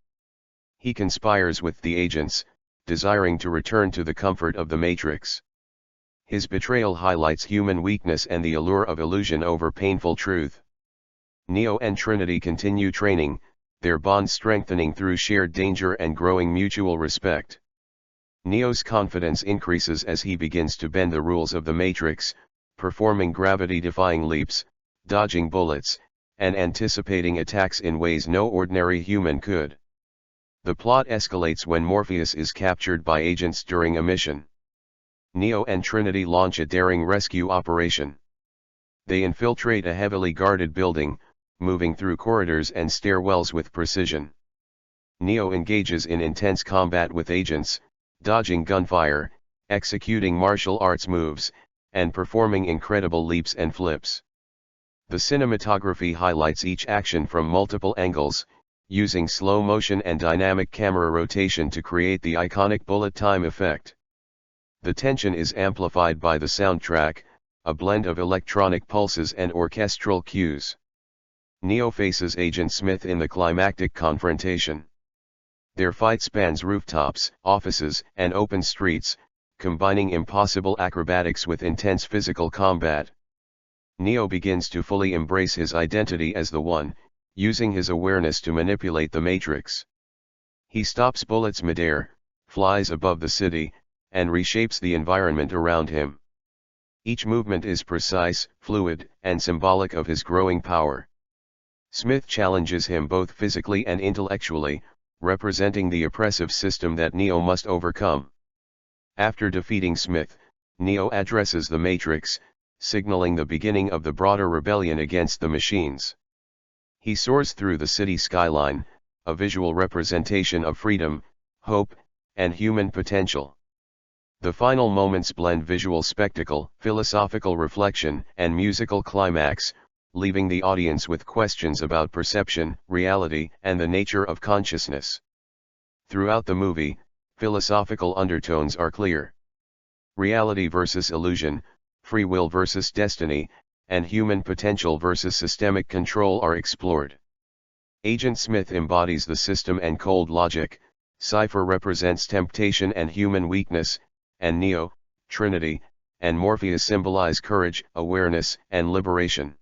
He conspires with the agents, desiring to return to the comfort of the Matrix. His betrayal highlights human weakness and the allure of illusion over painful truth. Neo and Trinity continue training, their bond strengthening through shared danger and growing mutual respect. Neo's confidence increases as he begins to bend the rules of the Matrix, performing gravity-defying leaps, dodging bullets, and anticipating attacks in ways no ordinary human could. The plot escalates when Morpheus is captured by agents during a mission. Neo and Trinity launch a daring rescue operation. They infiltrate a heavily guarded building, moving through corridors and stairwells with precision. Neo engages in intense combat with agents, dodging gunfire, executing martial arts moves, and performing incredible leaps and flips. The cinematography highlights each action from multiple angles, using slow motion and dynamic camera rotation to create the iconic bullet time effect. The tension is amplified by the soundtrack, a blend of electronic pulses and orchestral cues. Neo faces Agent Smith in the climactic confrontation. Their fight spans rooftops, offices, and open streets, combining impossible acrobatics with intense physical combat. Neo begins to fully embrace his identity as the One, using his awareness to manipulate the Matrix. He stops bullets midair, flies above the city, and reshapes the environment around him. Each movement is precise, fluid, and symbolic of his growing power. Smith challenges him both physically and intellectually, representing the oppressive system that Neo must overcome. After defeating Smith, Neo addresses the Matrix, signaling the beginning of the broader rebellion against the machines. He soars through the city skyline, a visual representation of freedom, hope, and human potential. The final moments blend visual spectacle, philosophical reflection, and musical climax, leaving the audience with questions about perception, reality, and the nature of consciousness. Throughout the movie, philosophical undertones are clear. Reality versus illusion, free will versus destiny, and human potential versus systemic control are explored. Agent Smith embodies the system and cold logic, Cypher represents temptation and human weakness, and Neo, Trinity, and Morpheus symbolize courage, awareness, and liberation.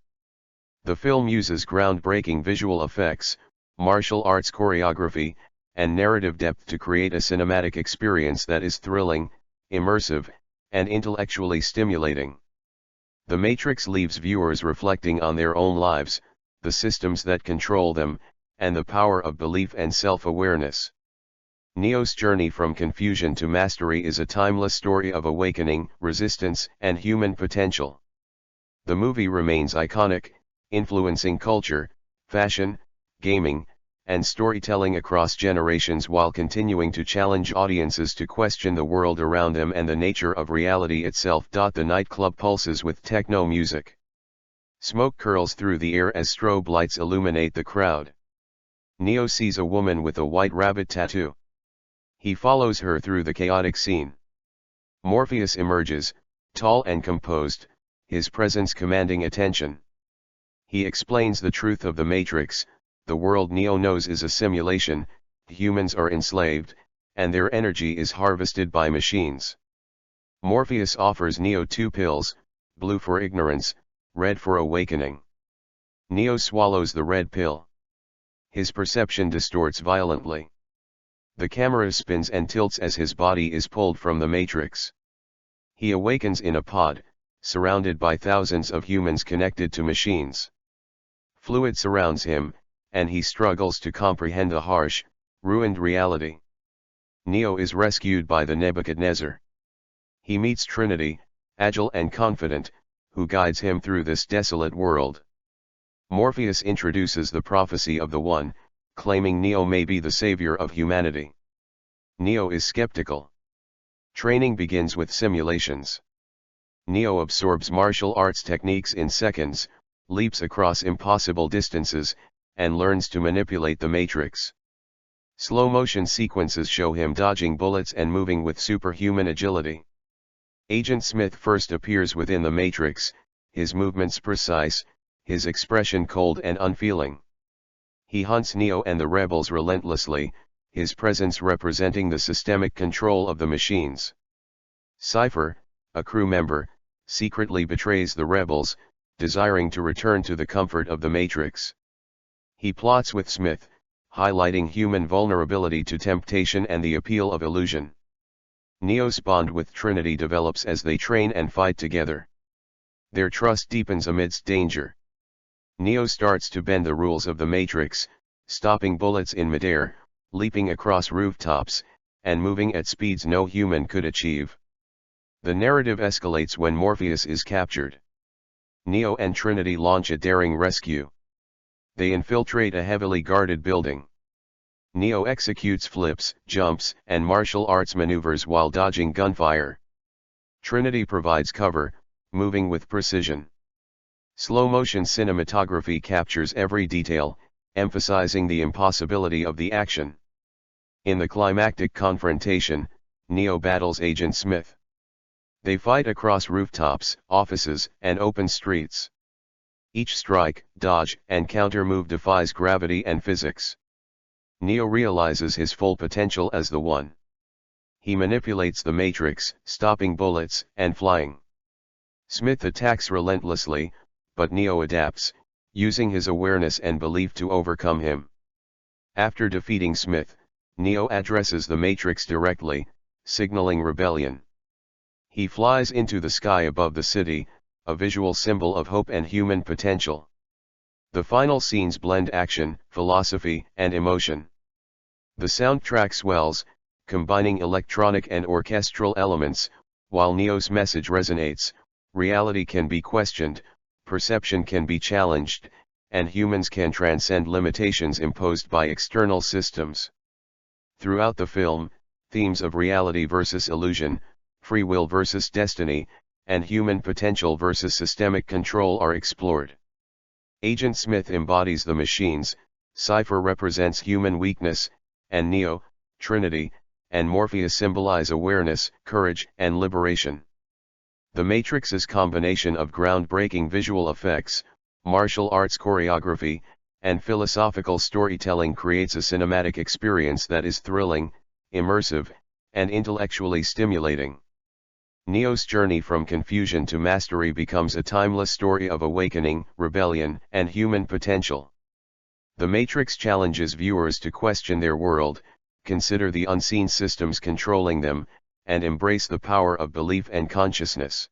The film uses groundbreaking visual effects, martial arts choreography, and narrative depth to create a cinematic experience that is thrilling, immersive, and intellectually stimulating. The Matrix leaves viewers reflecting on their own lives, the systems that control them, and the power of belief and self-awareness. Neo's journey from confusion to mastery is a timeless story of awakening, resistance, and human potential. The movie remains iconic, influencing culture, fashion, gaming, and storytelling across generations while continuing to challenge audiences to question the world around them and the nature of reality itself. The nightclub pulses with techno music. Smoke curls through the air as strobe lights illuminate the crowd. Neo sees a woman with a white rabbit tattoo. He follows her through the chaotic scene. Morpheus emerges, tall and composed, his presence commanding attention. He explains the truth of the Matrix. The world Neo knows is a simulation, humans are enslaved, and their energy is harvested by machines. Morpheus offers Neo two pills, blue for ignorance, red for awakening. Neo swallows the red pill. His perception distorts violently. The camera spins and tilts as his body is pulled from the Matrix. He awakens in a pod, surrounded by thousands of humans connected to machines. Fluid surrounds him, and he struggles to comprehend the harsh, ruined reality. Neo is rescued by the Nebuchadnezzar. He meets Trinity, agile and confident, who guides him through this desolate world. Morpheus introduces the prophecy of the One, claiming Neo may be the savior of humanity. Neo is skeptical. Training begins with simulations. Neo absorbs martial arts techniques in seconds, leaps across impossible distances, and learns to manipulate the Matrix. Slow-motion sequences show him dodging bullets and moving with superhuman agility. Agent Smith first appears within the Matrix, his movements precise, his expression cold and unfeeling. He hunts Neo and the rebels relentlessly, his presence representing the systemic control of the machines. Cypher, a crew member, secretly betrays the rebels, desiring to return to the comfort of the Matrix. He plots with Smith, highlighting human vulnerability to temptation and the appeal of illusion. Neo's bond with Trinity develops as they train and fight together. Their trust deepens amidst danger. Neo starts to bend the rules of the Matrix, stopping bullets in midair, leaping across rooftops, and moving at speeds no human could achieve. The narrative escalates when Morpheus is captured. Neo and Trinity launch a daring rescue. They infiltrate a heavily guarded building. Neo executes flips, jumps, and martial arts maneuvers while dodging gunfire. Trinity provides cover, moving with precision. Slow-motion cinematography captures every detail, emphasizing the impossibility of the action. In the climactic confrontation, Neo battles Agent Smith. They fight across rooftops, offices, and open streets. Each strike, dodge, and counter move defies gravity and physics. Neo realizes his full potential as the One. He manipulates the Matrix, stopping bullets and flying. Smith attacks relentlessly, but Neo adapts, using his awareness and belief to overcome him. After defeating Smith, Neo addresses the Matrix directly, signaling rebellion. He flies into the sky above the city, a visual symbol of hope and human potential. The final scenes blend action, philosophy, and emotion. The soundtrack swells, combining electronic and orchestral elements, while Neo's message resonates: reality can be questioned, perception can be challenged, and humans can transcend limitations imposed by external systems. Throughout the film, themes of reality versus illusion, free will versus destiny, and human potential versus systemic control are explored. Agent Smith embodies the machines, Cypher represents human weakness, and Neo, Trinity, and Morpheus symbolize awareness, courage, and liberation. The Matrix's combination of groundbreaking visual effects, martial arts choreography, and philosophical storytelling creates a cinematic experience that is thrilling, immersive, and intellectually stimulating. Neo's journey from confusion to mastery becomes a timeless story of awakening, rebellion, and human potential. The Matrix challenges viewers to question their world, consider the unseen systems controlling them, and embrace the power of belief and consciousness.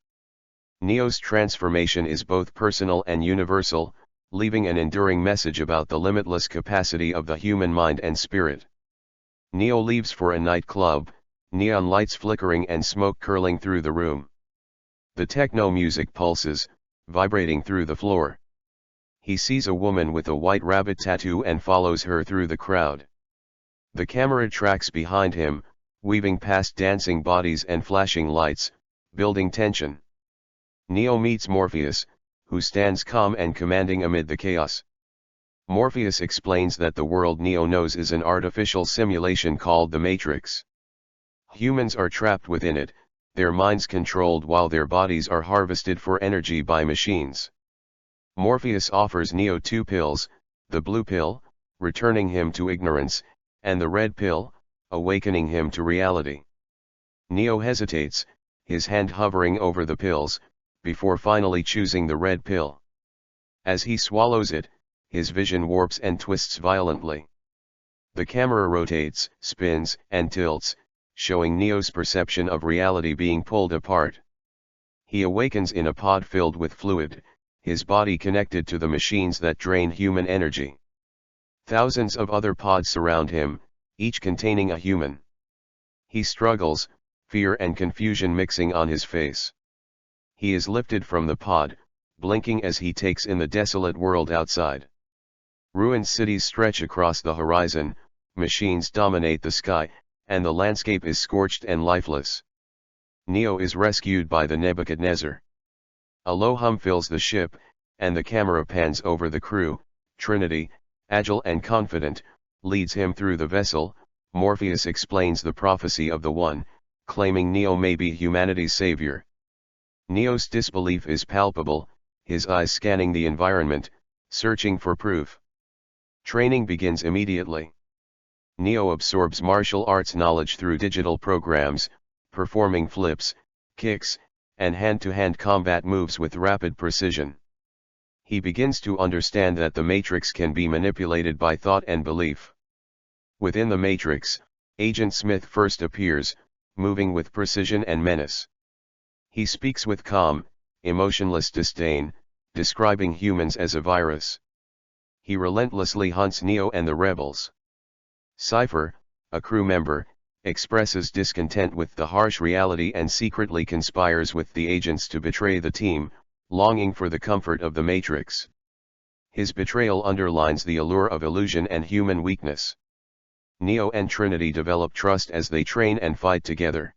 Neo's transformation is both personal and universal, leaving an enduring message about the limitless capacity of the human mind and spirit. Neo leaves for a nightclub, neon lights flickering and smoke curling through the room. The techno music pulses, vibrating through the floor. He sees a woman with a white rabbit tattoo and follows her through the crowd. The camera tracks behind him, weaving past dancing bodies and flashing lights, building tension. Neo meets Morpheus, who stands calm and commanding amid the chaos. Morpheus explains that the world Neo knows is an artificial simulation called the Matrix. Humans are trapped within it, their minds controlled while their bodies are harvested for energy by machines. Morpheus offers Neo two pills, the blue pill, returning him to ignorance, and the red pill, awakening him to reality. Neo hesitates, his hand hovering over the pills, before finally choosing the red pill. As he swallows it, his vision warps and twists violently. The camera rotates, spins, and tilts, showing Neo's perception of reality being pulled apart. He awakens in a pod filled with fluid, his body connected to the machines that drain human energy. Thousands of other pods surround him, each containing a human. He struggles, fear and confusion mixing on his face. He is lifted from the pod, blinking as he takes in the desolate world outside. Ruined cities stretch across the horizon, machines dominate the sky, and the landscape is scorched and lifeless. Neo is rescued by the Nebuchadnezzar. A low hum fills the ship, and the camera pans over the crew. Trinity, agile and confident, leads him through the vessel. Morpheus explains the prophecy of the One, claiming Neo may be humanity's savior. Neo's disbelief is palpable, his eyes scanning the environment, searching for proof. Training begins immediately. Neo absorbs martial arts knowledge through digital programs, performing flips, kicks, and hand-to-hand combat moves with rapid precision. He begins to understand that the Matrix can be manipulated by thought and belief. Within the Matrix, Agent Smith first appears, moving with precision and menace. He speaks with calm, emotionless disdain, describing humans as a virus. He relentlessly hunts Neo and the rebels. Cypher, a crew member, expresses discontent with the harsh reality and secretly conspires with the agents to betray the team, longing for the comfort of the Matrix. His betrayal underlines the allure of illusion and human weakness. Neo and Trinity develop trust as they train and fight together.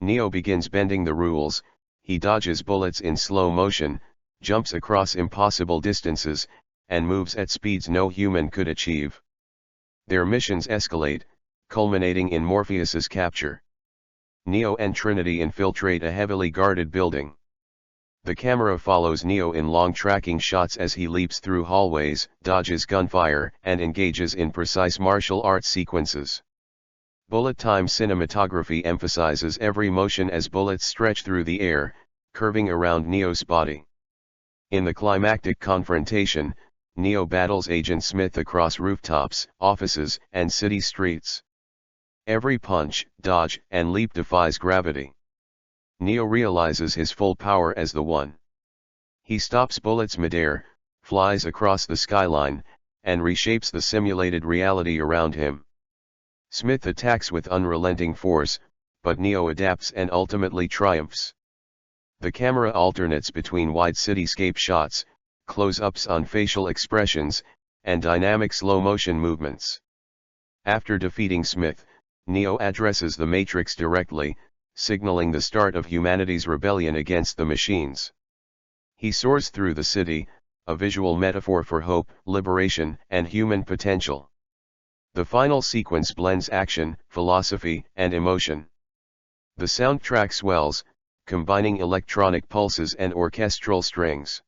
Neo begins bending the rules, he dodges bullets in slow motion, jumps across impossible distances, and moves at speeds no human could achieve. Their missions escalate, culminating in Morpheus's capture. Neo and Trinity infiltrate a heavily guarded building. The camera follows Neo in long tracking shots as he leaps through hallways, dodges gunfire, and engages in precise martial arts sequences. Bullet time cinematography emphasizes every motion as bullets stretch through the air, curving around Neo's body. In the climactic confrontation, Neo battles Agent Smith across rooftops, offices, and city streets. Every punch, dodge, and leap defies gravity. Neo realizes his full power as the One. He stops bullets midair, flies across the skyline, and reshapes the simulated reality around him. Smith attacks with unrelenting force, but Neo adapts and ultimately triumphs. The camera alternates between wide cityscape shots, close-ups on facial expressions, and dynamic slow-motion movements. After defeating Smith, Neo addresses the Matrix directly, signaling the start of humanity's rebellion against the machines. He soars through the city, a visual metaphor for hope, liberation, and human potential. The final sequence blends action, philosophy, and emotion. The soundtrack swells, combining electronic pulses and orchestral strings.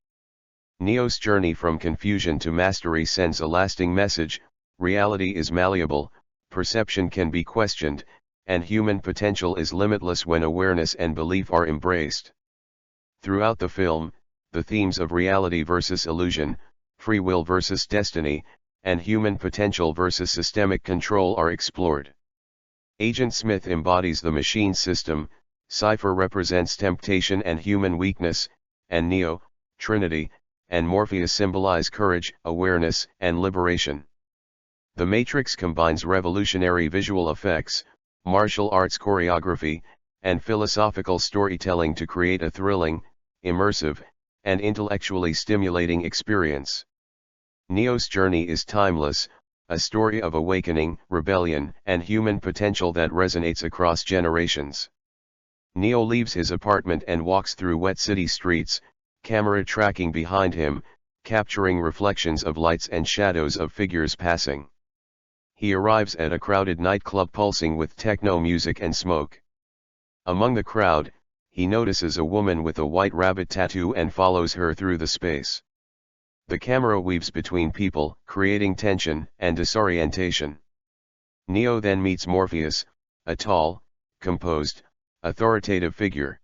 Neo's journey from confusion to mastery sends a lasting message: reality is malleable, perception can be questioned, and human potential is limitless when awareness and belief are embraced. Throughout the film, the themes of reality versus illusion, free will versus destiny, and human potential versus systemic control are explored. Agent Smith embodies the machine system, Cypher represents temptation and human weakness, and Neo, Trinity, and Morpheus symbolize courage, awareness, and liberation. The Matrix combines revolutionary visual effects, martial arts choreography, and philosophical storytelling to create a thrilling, immersive, and intellectually stimulating experience. Neo's journey is timeless, a story of awakening, rebellion, and human potential that resonates across generations. Neo leaves his apartment and walks through wet city streets, camera tracking behind him, capturing reflections of lights and shadows of figures passing. He arrives at a crowded nightclub pulsing with techno music and smoke. Among the crowd, he notices a woman with a white rabbit tattoo and follows her through the space. The camera weaves between people, creating tension and disorientation. Neo then meets Morpheus, a tall, composed, authoritative figure.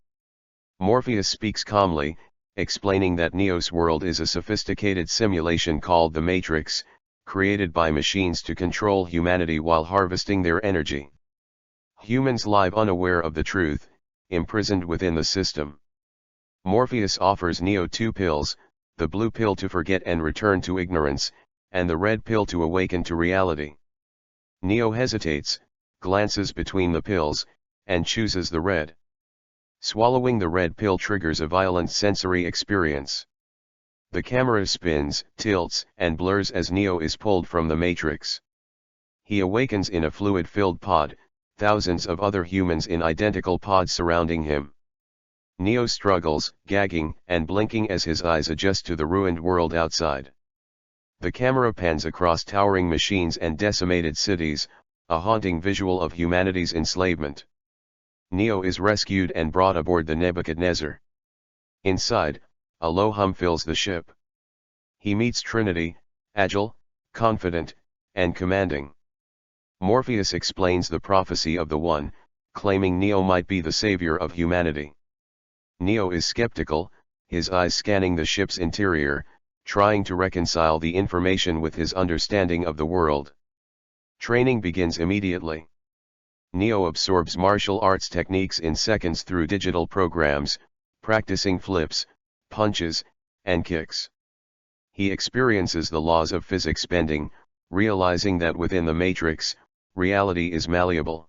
Morpheus speaks calmly, explaining that Neo's world is a sophisticated simulation called the Matrix, created by machines to control humanity while harvesting their energy. Humans live unaware of the truth, imprisoned within the system. Morpheus offers Neo two pills, the blue pill to forget and return to ignorance, and the red pill to awaken to reality. Neo hesitates, glances between the pills, and chooses the red. Swallowing the red pill triggers a violent sensory experience. The camera spins, tilts, and blurs as Neo is pulled from the Matrix. He awakens in a fluid-filled pod, thousands of other humans in identical pods surrounding him. Neo struggles, gagging, and blinking as his eyes adjust to the ruined world outside. The camera pans across towering machines and decimated cities, a haunting visual of humanity's enslavement. Neo is rescued and brought aboard the Nebuchadnezzar. Inside, a low hum fills the ship. He meets Trinity, agile, confident, and commanding. Morpheus explains the prophecy of the One, claiming Neo might be the savior of humanity. Neo is skeptical, his eyes scanning the ship's interior, trying to reconcile the information with his understanding of the world. Training begins immediately. Neo absorbs martial arts techniques in seconds through digital programs, practicing flips, punches, and kicks. He experiences the laws of physics bending, realizing that within the Matrix, reality is malleable.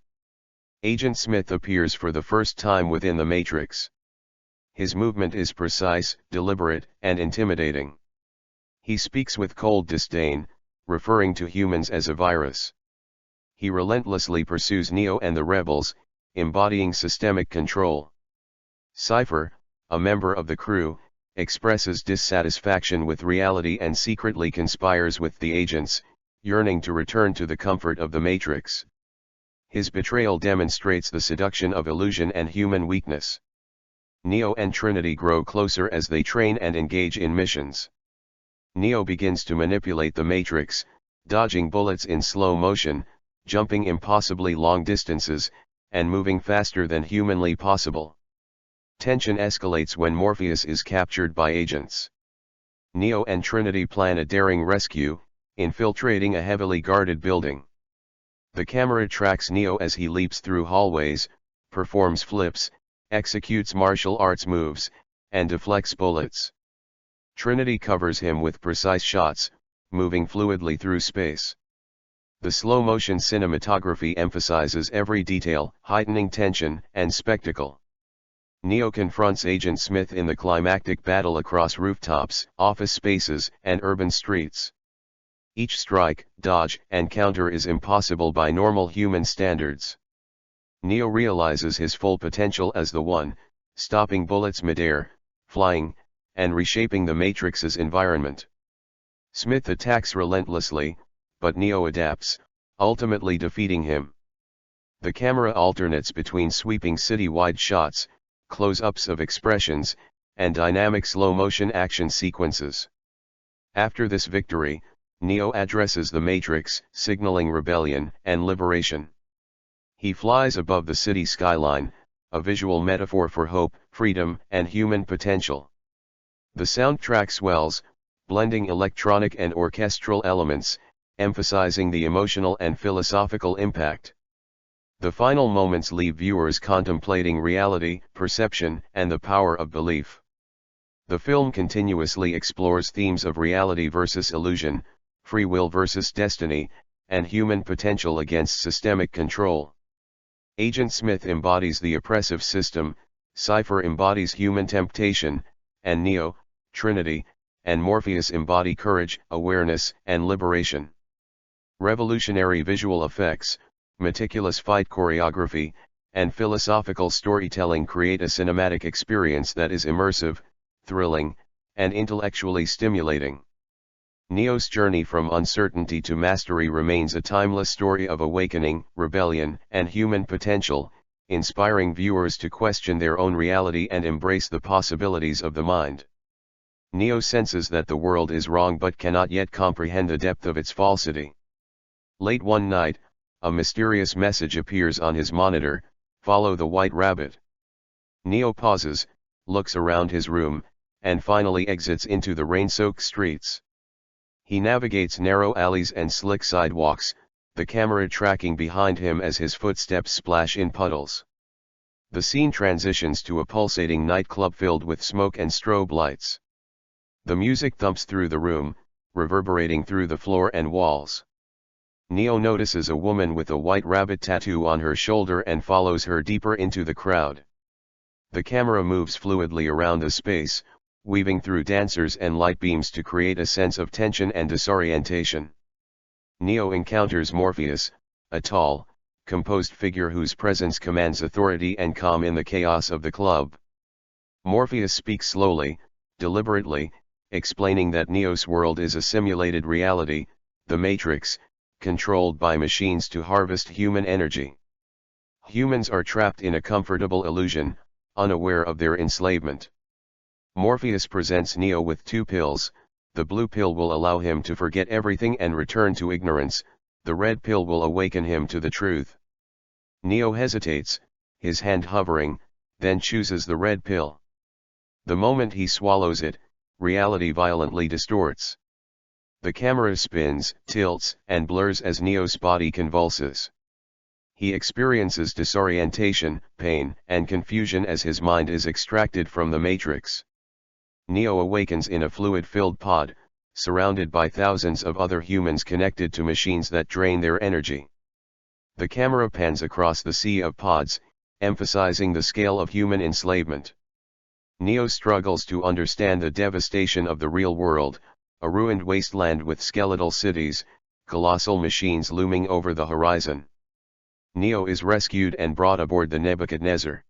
Agent Smith appears for the first time within the Matrix. His movement is precise, deliberate, and intimidating. He speaks with cold disdain, referring to humans as a virus. He relentlessly pursues Neo and the rebels, embodying systemic control. Cypher, a member of the crew, expresses dissatisfaction with reality and secretly conspires with the agents, yearning to return to the comfort of the Matrix. His betrayal demonstrates the seduction of illusion and human weakness. Neo and Trinity grow closer as they train and engage in missions. Neo begins to manipulate the Matrix, dodging bullets in slow motion, jumping impossibly long distances, and moving faster than humanly possible. Tension escalates when Morpheus is captured by agents. Neo and Trinity plan a daring rescue, infiltrating a heavily guarded building. The camera tracks Neo as he leaps through hallways, performs flips, executes martial arts moves, and deflects bullets. Trinity covers him with precise shots, moving fluidly through space. The slow-motion cinematography emphasizes every detail, heightening tension and spectacle. Neo confronts Agent Smith in the climactic battle across rooftops, office spaces, and urban streets. Each strike, dodge, and counter is impossible by normal human standards. Neo realizes his full potential as the One, stopping bullets midair, flying, and reshaping the Matrix's environment. Smith attacks relentlessly, but Neo adapts, ultimately defeating him. The camera alternates between sweeping city-wide shots, close-ups of expressions, and dynamic slow-motion action sequences. After this victory, Neo addresses the Matrix, signaling rebellion and liberation. He flies above the city skyline, a visual metaphor for hope, freedom, and human potential. The soundtrack swells, blending electronic and orchestral elements, emphasizing the emotional and philosophical impact. The final moments leave viewers contemplating reality, perception, and the power of belief. The film continuously explores themes of reality versus illusion, free will versus destiny, and human potential against systemic control. Agent Smith embodies the oppressive system, Cypher embodies human temptation, and Neo, Trinity, and Morpheus embody courage, awareness, and liberation. Revolutionary visual effects, meticulous fight choreography, and philosophical storytelling create a cinematic experience that is immersive, thrilling, and intellectually stimulating. Neo's journey from uncertainty to mastery remains a timeless story of awakening, rebellion, and human potential, inspiring viewers to question their own reality and embrace the possibilities of the mind. Neo senses that the world is wrong but cannot yet comprehend the depth of its falsity. Late one night, a mysterious message appears on his monitor: "Follow the White Rabbit." Neo pauses, looks around his room, and finally exits into the rain-soaked streets. He navigates narrow alleys and slick sidewalks, the camera tracking behind him as his footsteps splash in puddles. The scene transitions to a pulsating nightclub filled with smoke and strobe lights. The music thumps through the room, reverberating through the floor and walls. Neo notices a woman with a white rabbit tattoo on her shoulder and follows her deeper into the crowd. The camera moves fluidly around the space, weaving through dancers and light beams to create a sense of tension and disorientation. Neo encounters Morpheus, a tall, composed figure whose presence commands authority and calm in the chaos of the club. Morpheus speaks slowly, deliberately, explaining that Neo's world is a simulated reality, the Matrix, controlled by machines to harvest human energy. Humans are trapped in a comfortable illusion, unaware of their enslavement. Morpheus presents Neo with two pills. The blue pill will allow him to forget everything and return to ignorance, the red pill will awaken him to the truth. Neo hesitates, his hand hovering, then chooses the red pill. The moment he swallows it, reality violently distorts. The camera spins, tilts, and blurs as Neo's body convulses. He experiences disorientation, pain, and confusion as his mind is extracted from the Matrix. Neo awakens in a fluid-filled pod, surrounded by thousands of other humans connected to machines that drain their energy. The camera pans across the sea of pods, emphasizing the scale of human enslavement. Neo struggles to understand the devastation of the real world, a ruined wasteland with skeletal cities, colossal machines looming over the horizon. Neo is rescued and brought aboard the Nebuchadnezzar.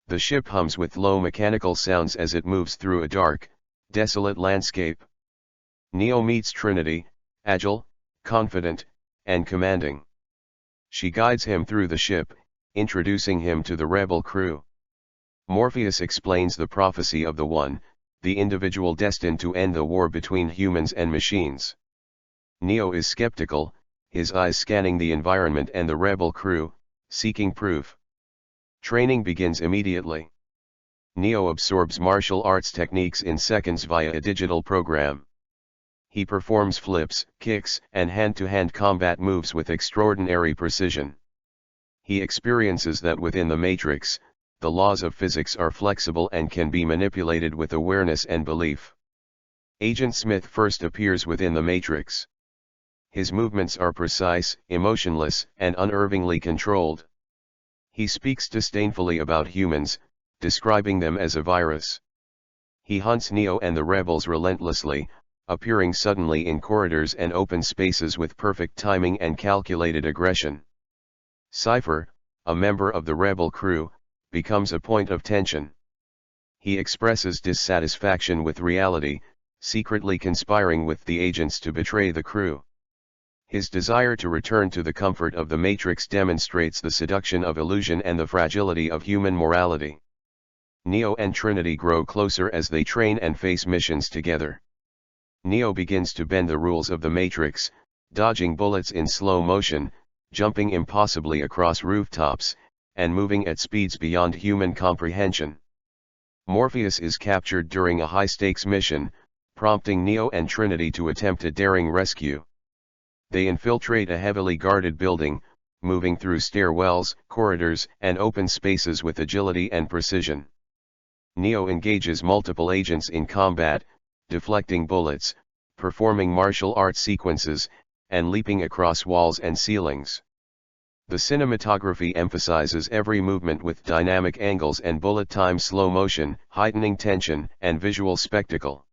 The ship hums with low mechanical sounds as it moves through a dark, desolate landscape. Neo meets Trinity, agile, confident, and commanding. She guides him through the ship, introducing him to the rebel crew. Morpheus explains the prophecy of the One, the individual destined to end the war between humans and machines. Neo is skeptical, his eyes scanning the environment and the rebel crew, seeking proof. Training begins immediately. Neo absorbs martial arts techniques in seconds via a digital program. He performs flips, kicks, and hand-to-hand combat moves with extraordinary precision. He experiences that within the Matrix, the laws of physics are flexible and can be manipulated with awareness and belief. Agent Smith first appears within the Matrix. His movements are precise, emotionless, and unerringly controlled. He speaks disdainfully about humans, describing them as a virus. He hunts Neo and the rebels relentlessly, appearing suddenly in corridors and open spaces with perfect timing and calculated aggression. Cypher, a member of the rebel crew, becomes a point of tension. He expresses dissatisfaction with reality, secretly conspiring with the agents to betray the crew. His desire to return to the comfort of the Matrix demonstrates the seduction of illusion and the fragility of human morality. Neo and Trinity grow closer as they train and face missions together. Neo begins to bend the rules of the Matrix, dodging bullets in slow motion, jumping impossibly across rooftops, and moving at speeds beyond human comprehension. Morpheus is captured during a high-stakes mission, prompting Neo and Trinity to attempt a daring rescue. They infiltrate a heavily guarded building, moving through stairwells, corridors, and open spaces with agility and precision. Neo engages multiple agents in combat, deflecting bullets, performing martial arts sequences, and leaping across walls and ceilings. The cinematography emphasizes every movement with dynamic angles and bullet-time slow motion, heightening tension and visual spectacle.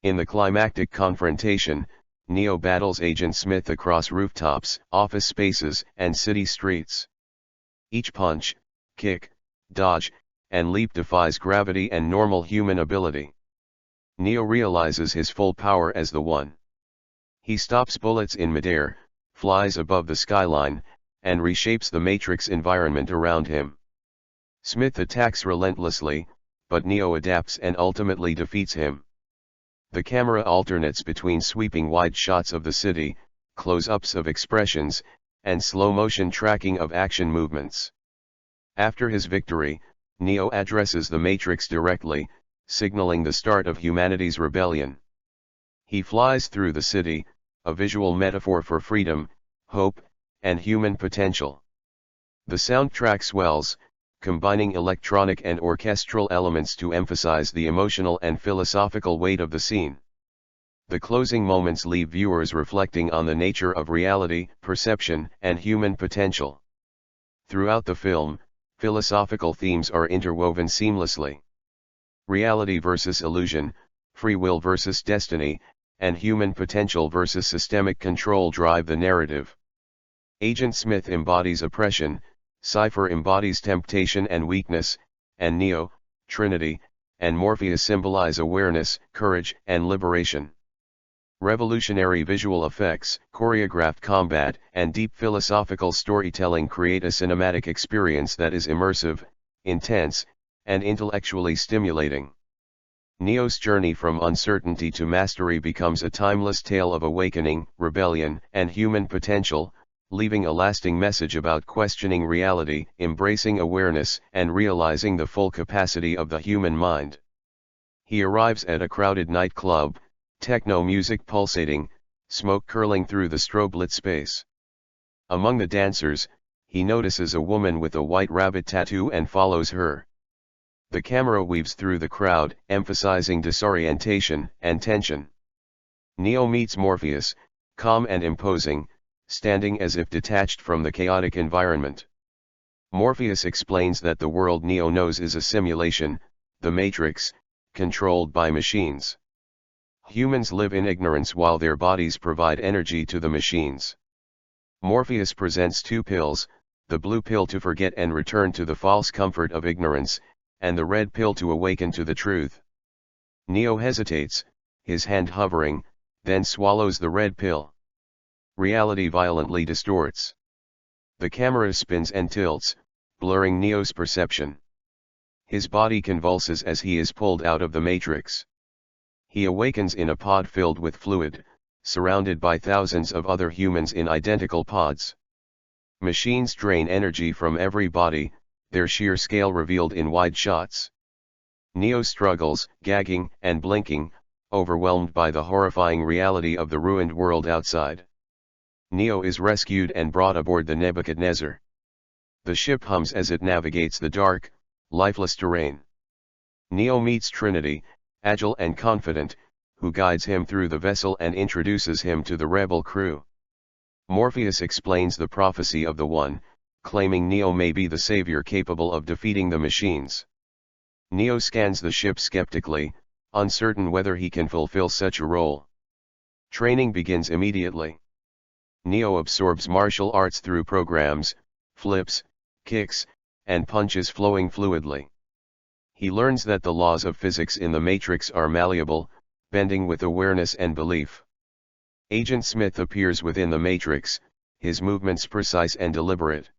In the climactic confrontation, Neo battles Agent Smith across rooftops, office spaces, and city streets. Each punch, kick, dodge, and leap defies gravity and normal human ability. Neo realizes his full power as the One. He stops bullets in midair, flies above the skyline, and reshapes the Matrix environment around him. Smith attacks relentlessly, but Neo adapts and ultimately defeats him. The camera alternates between sweeping wide shots of the city, close-ups of expressions, and slow-motion tracking of action movements. After his victory, Neo addresses the Matrix directly, signaling the start of humanity's rebellion. He flies through the city, a visual metaphor for freedom, hope, and human potential. The soundtrack swells, combining electronic and orchestral elements to emphasize the emotional and philosophical weight of the scene. The closing moments leave viewers reflecting on the nature of reality, perception, and human potential. Throughout the film, Philosophical themes are interwoven seamlessly. Reality versus illusion, free will versus destiny, and human potential versus systemic control drive the narrative. Agent Smith embodies oppression, Cypher embodies temptation and weakness, and Neo, Trinity, and Morpheus symbolize awareness, courage, and liberation. Revolutionary visual effects, choreographed combat, and deep philosophical storytelling create a cinematic experience that is immersive, intense, and intellectually stimulating. Neo's journey from uncertainty to mastery becomes a timeless tale of awakening, rebellion, and human potential, leaving a lasting message about questioning reality, embracing awareness, and realizing the full capacity of the human mind. He arrives at a crowded nightclub, techno music pulsating, smoke curling through the strobe-lit space. Among the dancers, he notices a woman with a white rabbit tattoo and follows her. The camera weaves through the crowd, emphasizing disorientation and tension. Neo meets Morpheus, calm and imposing, standing as if detached from the chaotic environment. Morpheus explains that the world Neo knows is a simulation, the Matrix, controlled by machines. Humans live in ignorance while their bodies provide energy to the machines. Morpheus presents two pills, the blue pill to forget and return to the false comfort of ignorance, and the red pill to awaken to the truth. Neo hesitates, his hand hovering, then swallows the red pill. Reality violently distorts. The camera spins and tilts, blurring Neo's perception. His body convulses as he is pulled out of the Matrix. He awakens in a pod filled with fluid, surrounded by thousands of other humans in identical pods. Machines drain energy from every body, their sheer scale revealed in wide shots. Neo struggles, gagging and blinking, overwhelmed by the horrifying reality of the ruined world outside. Neo is rescued and brought aboard the Nebuchadnezzar. The ship hums as it navigates the dark, lifeless terrain. Neo meets Trinity, agile and confident, who guides him through the vessel and introduces him to the rebel crew. Morpheus explains the prophecy of the One, claiming Neo may be the savior capable of defeating the machines. Neo scans the ship skeptically, uncertain whether he can fulfill such a role. Training begins immediately. Neo absorbs martial arts through programs, flips, kicks, and punches flowing fluidly. He learns that the laws of physics in the Matrix are malleable, bending with awareness and belief. Agent Smith appears within the Matrix, his movements precise and deliberate.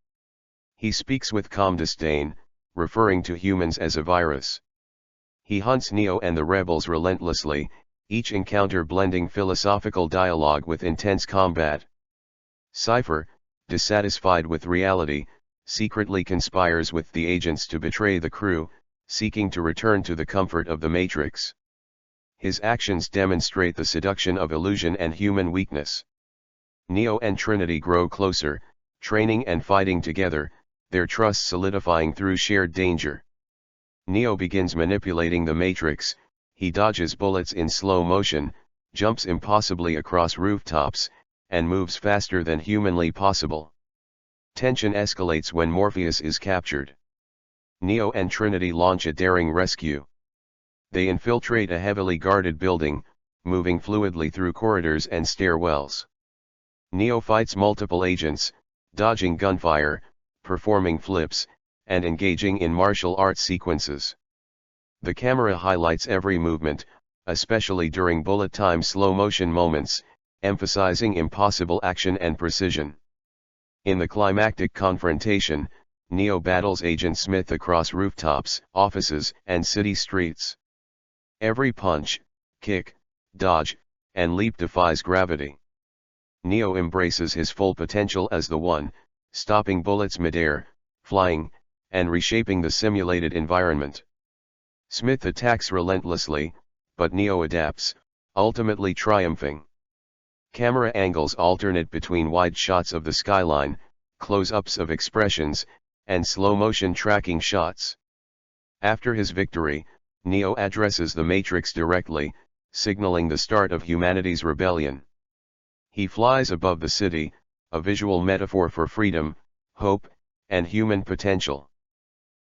He speaks with calm disdain, referring to humans as a virus. He hunts Neo and the rebels relentlessly, each encounter blending philosophical dialogue with intense combat. Cypher, dissatisfied with reality, secretly conspires with the agents to betray the crew, seeking to return to the comfort of the Matrix. His actions demonstrate the seduction of illusion and human weakness. Neo and Trinity grow closer, training and fighting together, their trust solidifying through shared danger. Neo begins manipulating the Matrix, he dodges bullets in slow motion, jumps impossibly across rooftops, and moves faster than humanly possible. Tension escalates when Morpheus is captured. Neo and Trinity launch a daring rescue. They infiltrate a heavily guarded building, moving fluidly through corridors and stairwells. Neo fights multiple agents, dodging gunfire, performing flips, and engaging in martial arts sequences. The camera highlights every movement, especially during bullet-time slow-motion moments, emphasizing impossible action and precision. In the climactic confrontation, Neo battles Agent Smith across rooftops, offices, and city streets. Every punch, kick, dodge, and leap defies gravity. Neo embraces his full potential as the One, stopping bullets midair, flying, and reshaping the simulated environment. Smith attacks relentlessly, but Neo adapts, ultimately triumphing. Camera angles alternate between wide shots of the skyline, close-ups of expressions, and slow-motion tracking shots. After his victory, Neo addresses the Matrix directly, signaling the start of humanity's rebellion. He flies above the city, a visual metaphor for freedom, hope, and human potential.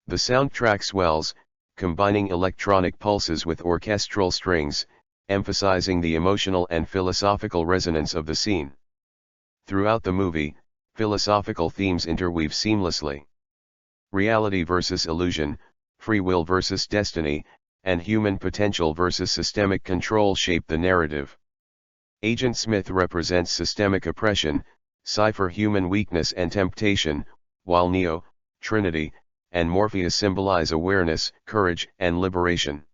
The soundtrack swells, combining electronic pulses with orchestral strings, emphasizing the emotional and philosophical resonance of the scene. Throughout the movie, philosophical themes interweave seamlessly. Reality versus illusion, free will versus destiny, and human potential versus systemic control shape the narrative. Agent Smith represents systemic oppression, Cypher human weakness and temptation, while Neo, Trinity, and Morpheus symbolize awareness, courage, and liberation.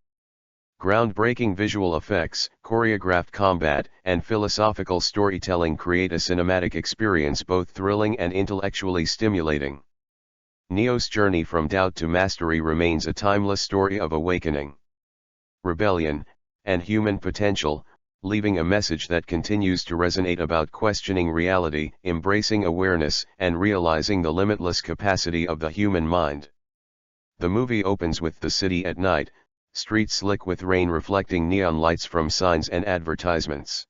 Groundbreaking visual effects, choreographed combat, and philosophical storytelling create a cinematic experience both thrilling and intellectually stimulating. Neo's journey from doubt to mastery remains a timeless story of awakening, rebellion, and human potential, leaving a message that continues to resonate about questioning reality, embracing awareness, and realizing the limitless capacity of the human mind. The movie opens with the city at night, streets slick with rain reflecting neon lights from signs and advertisements.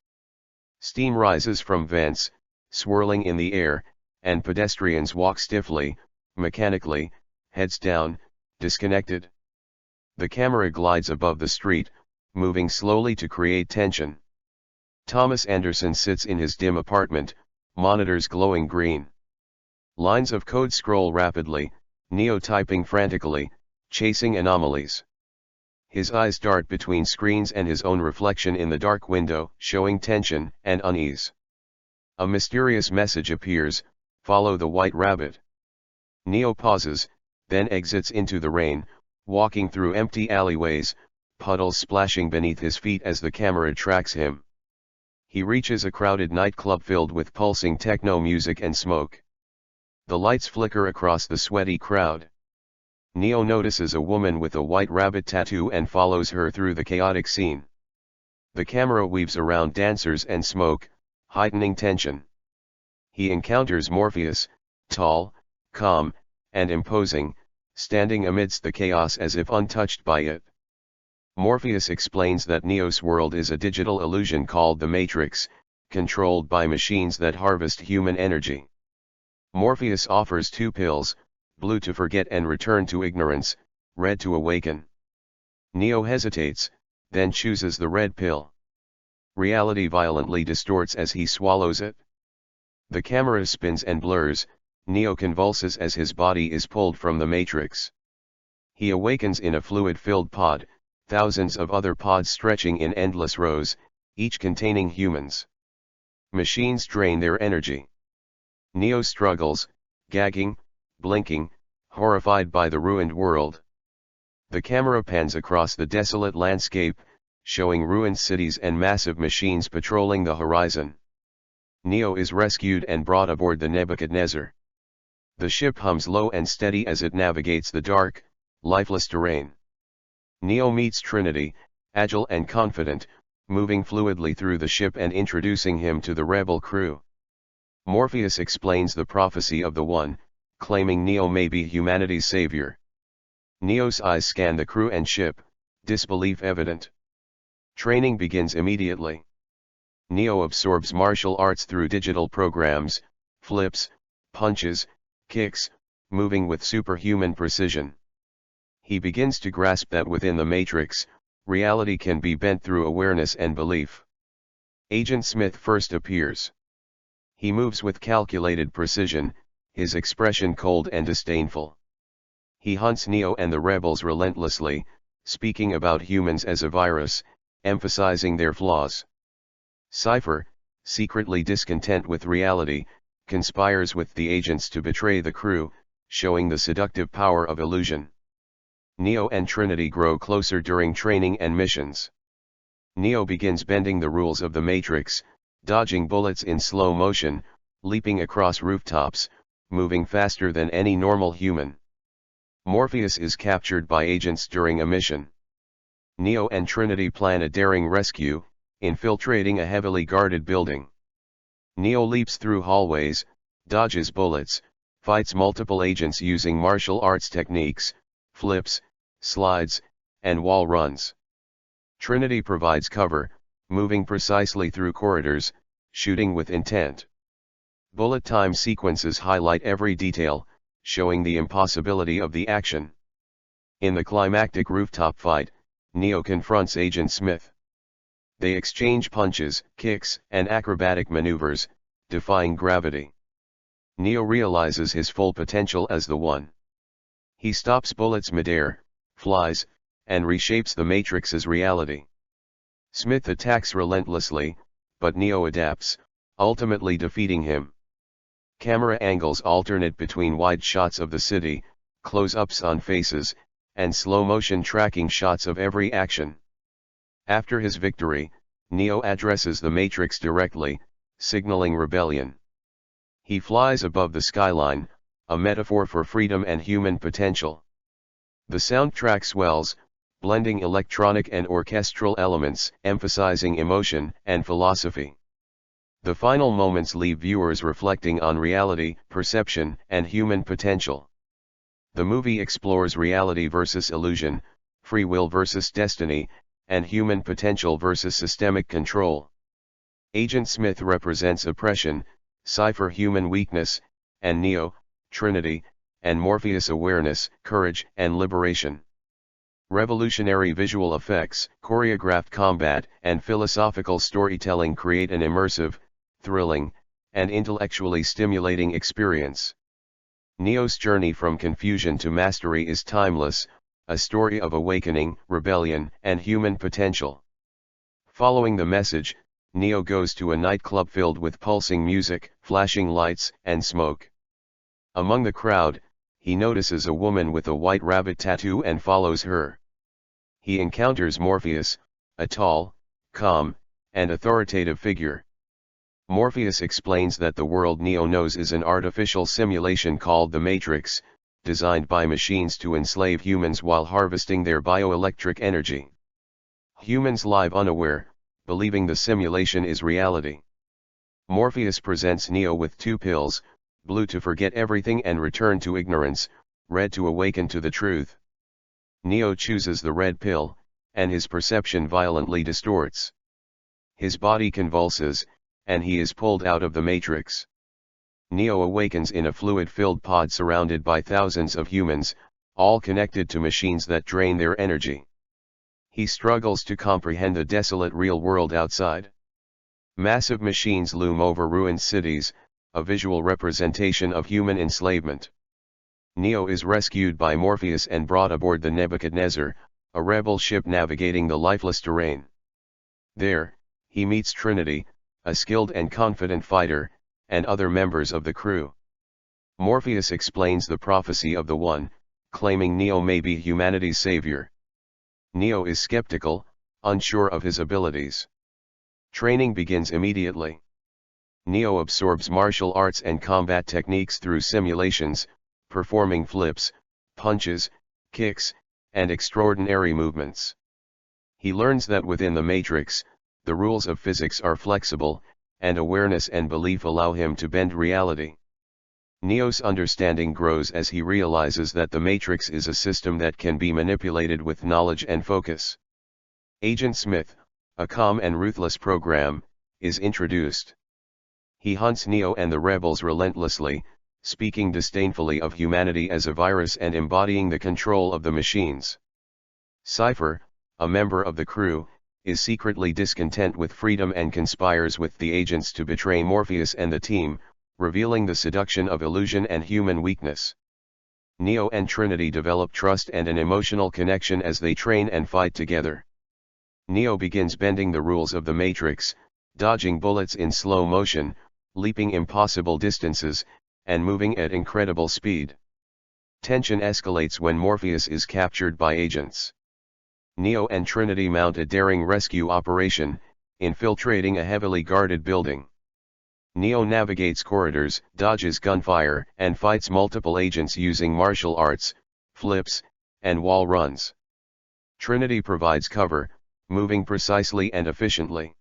Steam rises from vents, swirling in the air, and pedestrians walk stiffly, mechanically, heads down, disconnected. The camera glides above the street, moving slowly to create tension. Thomas Anderson sits in his dim apartment, monitors glowing green. Lines of code scroll rapidly, Neo typing frantically, chasing anomalies. His eyes dart between screens and his own reflection in the dark window, showing tension and unease. A mysterious message appears, "Follow the white rabbit." Neo pauses, then exits into the rain, walking through empty alleyways, puddles splashing beneath his feet as the camera tracks him. He reaches a crowded nightclub filled with pulsing techno music and smoke. The lights flicker across the sweaty crowd. Neo notices a woman with a white rabbit tattoo and follows her through the chaotic scene. The camera weaves around dancers and smoke, heightening tension. He encounters Morpheus, tall, calm, and imposing, standing amidst the chaos as if untouched by it. Morpheus explains that Neo's world is a digital illusion called the Matrix, controlled by machines that harvest human energy. Morpheus offers two pills, blue to forget and return to ignorance, red to awaken. Neo hesitates, then chooses the red pill. Reality violently distorts as he swallows it. The camera spins and blurs, Neo convulses as his body is pulled from the Matrix. He awakens in a fluid-filled pod, thousands of other pods stretching in endless rows, each containing humans. Machines drain their energy. Neo struggles, gagging, blinking, horrified by the ruined world. The camera pans across the desolate landscape, showing ruined cities and massive machines patrolling the horizon. Neo is rescued and brought aboard the Nebuchadnezzar. The ship hums low and steady as it navigates the dark, lifeless terrain. Neo meets Trinity, agile and confident, moving fluidly through the ship and introducing him to the rebel crew. Morpheus explains the prophecy of the One, claiming Neo may be humanity's savior. Neo's eyes scan the crew and ship, disbelief evident. Training begins immediately. Neo absorbs martial arts through digital programs, flips, punches, kicks, moving with superhuman precision. He begins to grasp that within the Matrix, reality can be bent through awareness and belief. Agent Smith first appears. He moves with calculated precision, his expression cold and disdainful. He hunts Neo and the rebels relentlessly, speaking about humans as a virus, emphasizing their flaws. Cypher, secretly discontent with reality, conspires with the agents to betray the crew, showing the seductive power of illusion. Neo and Trinity grow closer during training and missions. Neo begins bending the rules of the Matrix, dodging bullets in slow motion, leaping across rooftops, moving faster than any normal human. Morpheus is captured by agents during a mission. Neo and Trinity plan a daring rescue, infiltrating a heavily guarded building. Neo leaps through hallways, dodges bullets, fights multiple agents using martial arts techniques, flips, slides, and wall runs. Trinity provides cover, moving precisely through corridors, shooting with intent. Bullet time sequences highlight every detail, showing the impossibility of the action. In the climactic rooftop fight, Neo confronts Agent Smith. They exchange punches, kicks, and acrobatic maneuvers, defying gravity. Neo realizes his full potential as the One. He stops bullets midair, flies, and reshapes the Matrix's reality. Smith attacks relentlessly, but Neo adapts, ultimately defeating him. Camera angles alternate between wide shots of the city, close-ups on faces, and slow-motion tracking shots of every action. After his victory, Neo addresses the Matrix directly, signaling rebellion. He flies above the skyline, a metaphor for freedom and human potential. The soundtrack swells, blending electronic and orchestral elements, emphasizing emotion and philosophy. The final moments leave viewers reflecting on reality, perception, and human potential. The movie explores reality versus illusion, free will versus destiny, and human potential versus systemic control. Agent Smith represents oppression, Cypher human weakness, and Neo, Trinity, and Morpheus awareness, courage, and liberation. Revolutionary visual effects, choreographed combat, and philosophical storytelling create an immersive, thrilling, and intellectually stimulating experience. Neo's journey from confusion to mastery is timeless, a story of awakening, rebellion, and human potential. Following the message, Neo goes to a nightclub filled with pulsing music, flashing lights, and smoke. Among the crowd, he notices a woman with a white rabbit tattoo and follows her. He encounters Morpheus, a tall, calm, and authoritative figure. Morpheus explains that the world Neo knows is an artificial simulation called the Matrix, designed by machines to enslave humans while harvesting their bioelectric energy. Humans live unaware, believing the simulation is reality. Morpheus presents Neo with two pills, blue to forget everything and return to ignorance, red to awaken to the truth. Neo chooses the red pill, and his perception violently distorts. His body convulses, and he is pulled out of the Matrix. Neo awakens in a fluid-filled pod surrounded by thousands of humans, all connected to machines that drain their energy. He struggles to comprehend the desolate real world outside. Massive machines loom over ruined cities, a visual representation of human enslavement. Neo is rescued by Morpheus and brought aboard the Nebuchadnezzar, a rebel ship navigating the lifeless terrain. There, he meets Trinity, a skilled and confident fighter, and other members of the crew. Morpheus explains the prophecy of the One, claiming Neo may be humanity's savior. Neo is skeptical, unsure of his abilities. Training begins immediately. Neo absorbs martial arts and combat techniques through simulations, performing flips, punches, kicks, and extraordinary movements. He learns that within the Matrix, the rules of physics are flexible, and awareness and belief allow him to bend reality. Neo's understanding grows as he realizes that the Matrix is a system that can be manipulated with knowledge and focus. Agent Smith, a calm and ruthless program, is introduced. He hunts Neo and the rebels relentlessly, speaking disdainfully of humanity as a virus and embodying the control of the machines. Cypher, a member of the crew, is secretly discontent with freedom and conspires with the agents to betray Morpheus and the team, revealing the seduction of illusion and human weakness. Neo and Trinity develop trust and an emotional connection as they train and fight together. Neo begins bending the rules of the Matrix, dodging bullets in slow motion, leaping impossible distances, and moving at incredible speed. Tension escalates when Morpheus is captured by agents. Neo and Trinity mount a daring rescue operation, infiltrating a heavily guarded building. Neo navigates corridors, dodges gunfire, and fights multiple agents using martial arts, flips, and wall runs. Trinity provides cover, moving precisely and efficiently.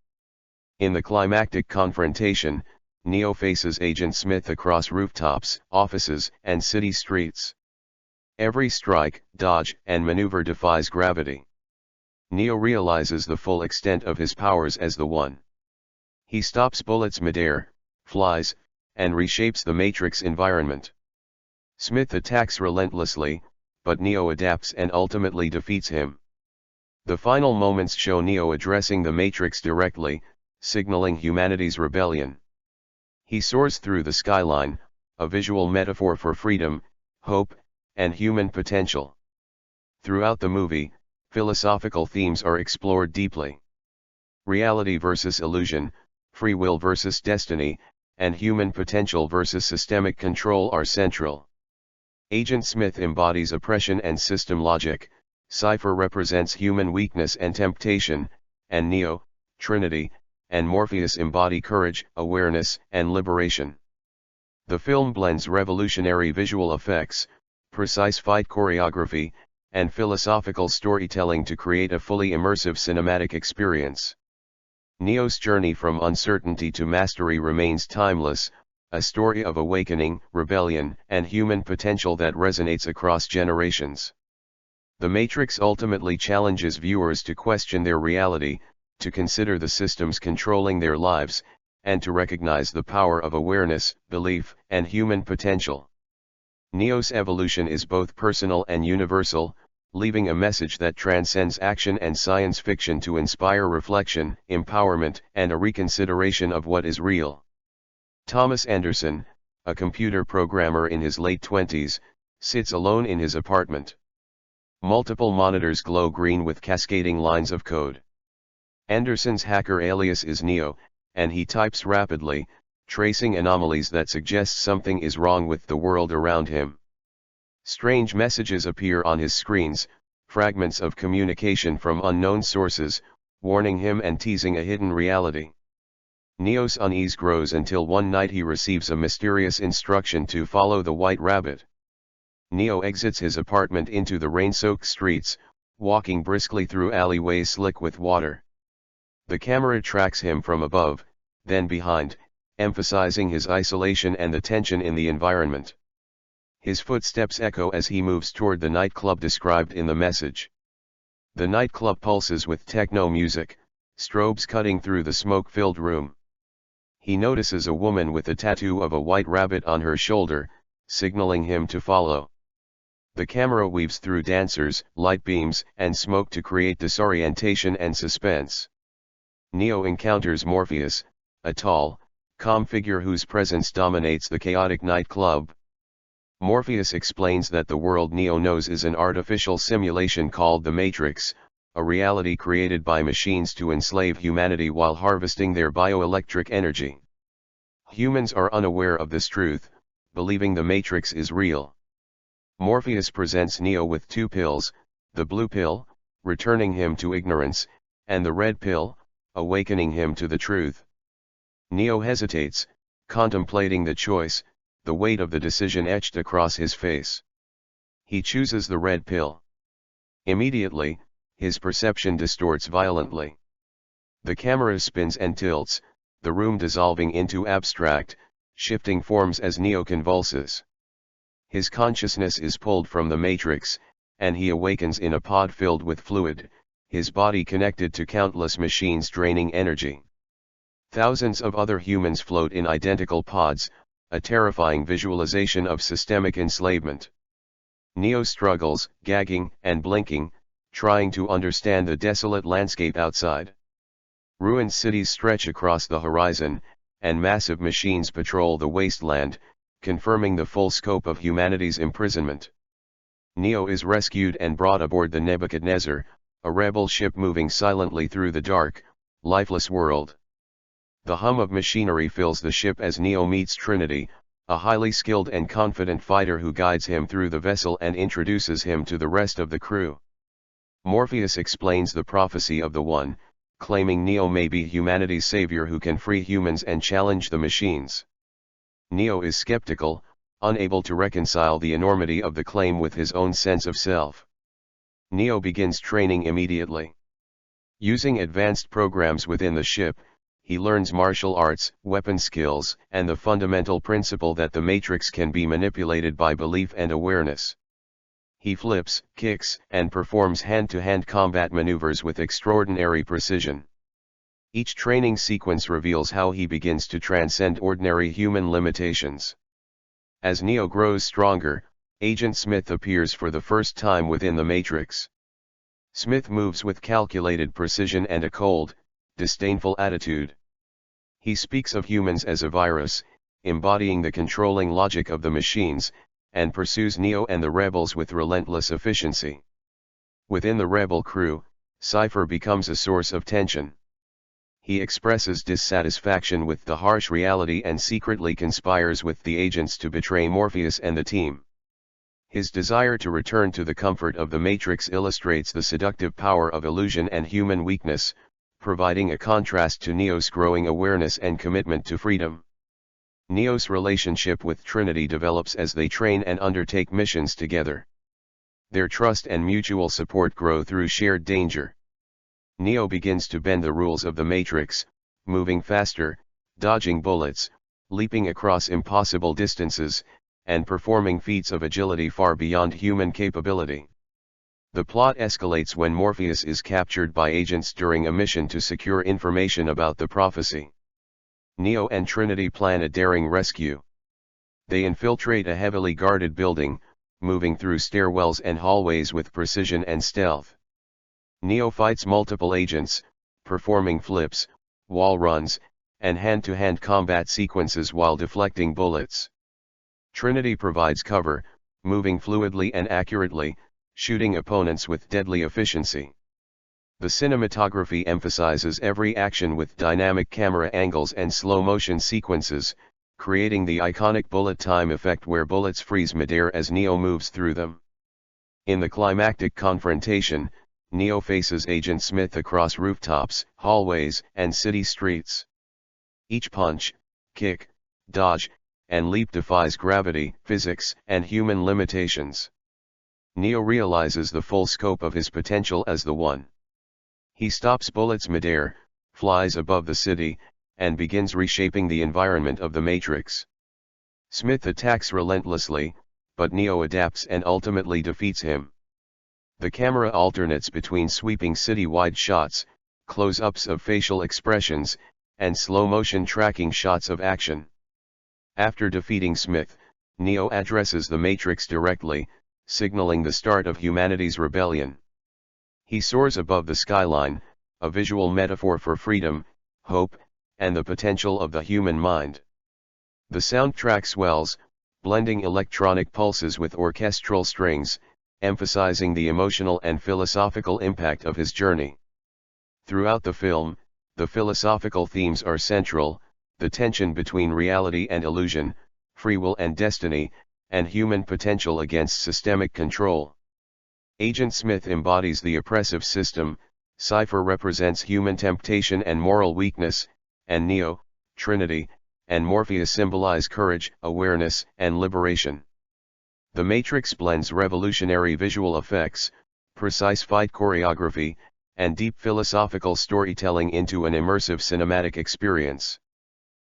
In the climactic confrontation, Neo faces Agent Smith across rooftops, offices, and city streets. Every strike, dodge, and maneuver defies gravity. Neo realizes the full extent of his powers as the One. He stops bullets midair, flies, and reshapes the Matrix environment. Smith attacks relentlessly, but Neo adapts and ultimately defeats him. The final moments show Neo addressing the Matrix directly, signaling humanity's rebellion. He soars through the skyline, a visual metaphor for freedom, hope, and human potential. Throughout the movie, philosophical themes are explored deeply. Reality versus illusion, free will versus destiny, and human potential versus systemic control are central. Agent Smith embodies oppression and system logic, Cypher represents human weakness and temptation, and Neo, Trinity, and Morpheus embody courage, awareness, and liberation. The film blends revolutionary visual effects, precise fight choreography, and philosophical storytelling to create a fully immersive cinematic experience. Neo's journey from uncertainty to mastery remains timeless, a story of awakening, rebellion, and human potential that resonates across generations. The Matrix ultimately challenges viewers to question their reality, to consider the systems controlling their lives, and to recognize the power of awareness, belief, and human potential. Neo's evolution is both personal and universal, leaving a message that transcends action and science fiction to inspire reflection, empowerment, and a reconsideration of what is real. Thomas Anderson, a computer programmer in his late 20s, sits alone in his apartment. Multiple monitors glow green with cascading lines of code. Anderson's hacker alias is Neo, and he types rapidly, tracing anomalies that suggest something is wrong with the world around him. Strange messages appear on his screens, fragments of communication from unknown sources, warning him and teasing a hidden reality. Neo's unease grows until one night he receives a mysterious instruction to follow the white rabbit. Neo exits his apartment into the rain-soaked streets, walking briskly through alleyways slick with water. The camera tracks him from above, then behind, emphasizing his isolation and the tension in the environment. His footsteps echo as he moves toward the nightclub described in the message. The nightclub pulses with techno music, strobes cutting through the smoke-filled room. He notices a woman with a tattoo of a white rabbit on her shoulder, signaling him to follow. The camera weaves through dancers, light beams, and smoke to create disorientation and suspense. Neo encounters Morpheus, a tall, calm figure whose presence dominates the chaotic nightclub. Morpheus explains that the world Neo knows is an artificial simulation called the Matrix, a reality created by machines to enslave humanity while harvesting their bioelectric energy. Humans are unaware of this truth, believing the Matrix is real. Morpheus presents Neo with two pills, the blue pill, returning him to ignorance, and the red pill, awakening him to the truth. Neo hesitates, contemplating the choice, the weight of the decision etched across his face. He chooses the red pill. Immediately, his perception distorts violently. The camera spins and tilts, the room dissolving into abstract, shifting forms as Neo convulses. His consciousness is pulled from the Matrix, and he awakens in a pod filled with fluid, his body connected to countless machines draining energy. Thousands of other humans float in identical pods, a terrifying visualization of systemic enslavement. Neo struggles, gagging and blinking, trying to understand the desolate landscape outside. Ruined cities stretch across the horizon, and massive machines patrol the wasteland, confirming the full scope of humanity's imprisonment. Neo is rescued and brought aboard the Nebuchadnezzar, a rebel ship moving silently through the dark, lifeless world. The hum of machinery fills the ship as Neo meets Trinity, a highly skilled and confident fighter who guides him through the vessel and introduces him to the rest of the crew. Morpheus explains the prophecy of the One, claiming Neo may be humanity's savior who can free humans and challenge the machines. Neo is skeptical, unable to reconcile the enormity of the claim with his own sense of self. Neo begins training immediately. Using advanced programs within the ship, he learns martial arts, weapon skills, and the fundamental principle that the Matrix can be manipulated by belief and awareness. He flips, kicks, and performs hand-to-hand combat maneuvers with extraordinary precision. Each training sequence reveals how he begins to transcend ordinary human limitations. As Neo grows stronger, Agent Smith appears for the first time within the Matrix. Smith moves with calculated precision and a cold, disdainful attitude. He speaks of humans as a virus, embodying the controlling logic of the machines, and pursues Neo and the rebels with relentless efficiency. Within the rebel crew, Cypher becomes a source of tension. He expresses dissatisfaction with the harsh reality and secretly conspires with the agents to betray Morpheus and the team. His desire to return to the comfort of the Matrix illustrates the seductive power of illusion and human weakness, providing a contrast to Neo's growing awareness and commitment to freedom. Neo's relationship with Trinity develops as they train and undertake missions together. Their trust and mutual support grow through shared danger. Neo begins to bend the rules of the Matrix, moving faster, dodging bullets, leaping across impossible distances, and performing feats of agility far beyond human capability. The plot escalates when Morpheus is captured by agents during a mission to secure information about the prophecy. Neo and Trinity plan a daring rescue. They infiltrate a heavily guarded building, moving through stairwells and hallways with precision and stealth. Neo fights multiple agents, performing flips, wall runs, and hand-to-hand combat sequences while deflecting bullets. Trinity provides cover, moving fluidly and accurately, shooting opponents with deadly efficiency. The cinematography emphasizes every action with dynamic camera angles and slow-motion sequences, creating the iconic bullet time effect where bullets freeze midair as Neo moves through them. In the climactic confrontation, Neo faces Agent Smith across rooftops, hallways, and city streets. Each punch, kick, dodge, and leap defies gravity, physics, and human limitations. Neo realizes the full scope of his potential as the One. He stops bullets midair, flies above the city, and begins reshaping the environment of the Matrix. Smith attacks relentlessly, but Neo adapts and ultimately defeats him. The camera alternates between sweeping city-wide shots, close-ups of facial expressions, and slow-motion tracking shots of action. After defeating Smith, Neo addresses the Matrix directly, signaling the start of humanity's rebellion. He soars above the skyline, a visual metaphor for freedom, hope, and the potential of the human mind. The soundtrack swells, blending electronic pulses with orchestral strings, emphasizing the emotional and philosophical impact of his journey. Throughout the film, the philosophical themes are central: the tension between reality and illusion, free will and destiny, and human potential against systemic control. Agent Smith embodies the oppressive system, Cypher represents human temptation and moral weakness, and Neo, Trinity, and Morpheus symbolize courage, awareness, and liberation. The Matrix blends revolutionary visual effects, precise fight choreography, and deep philosophical storytelling into an immersive cinematic experience.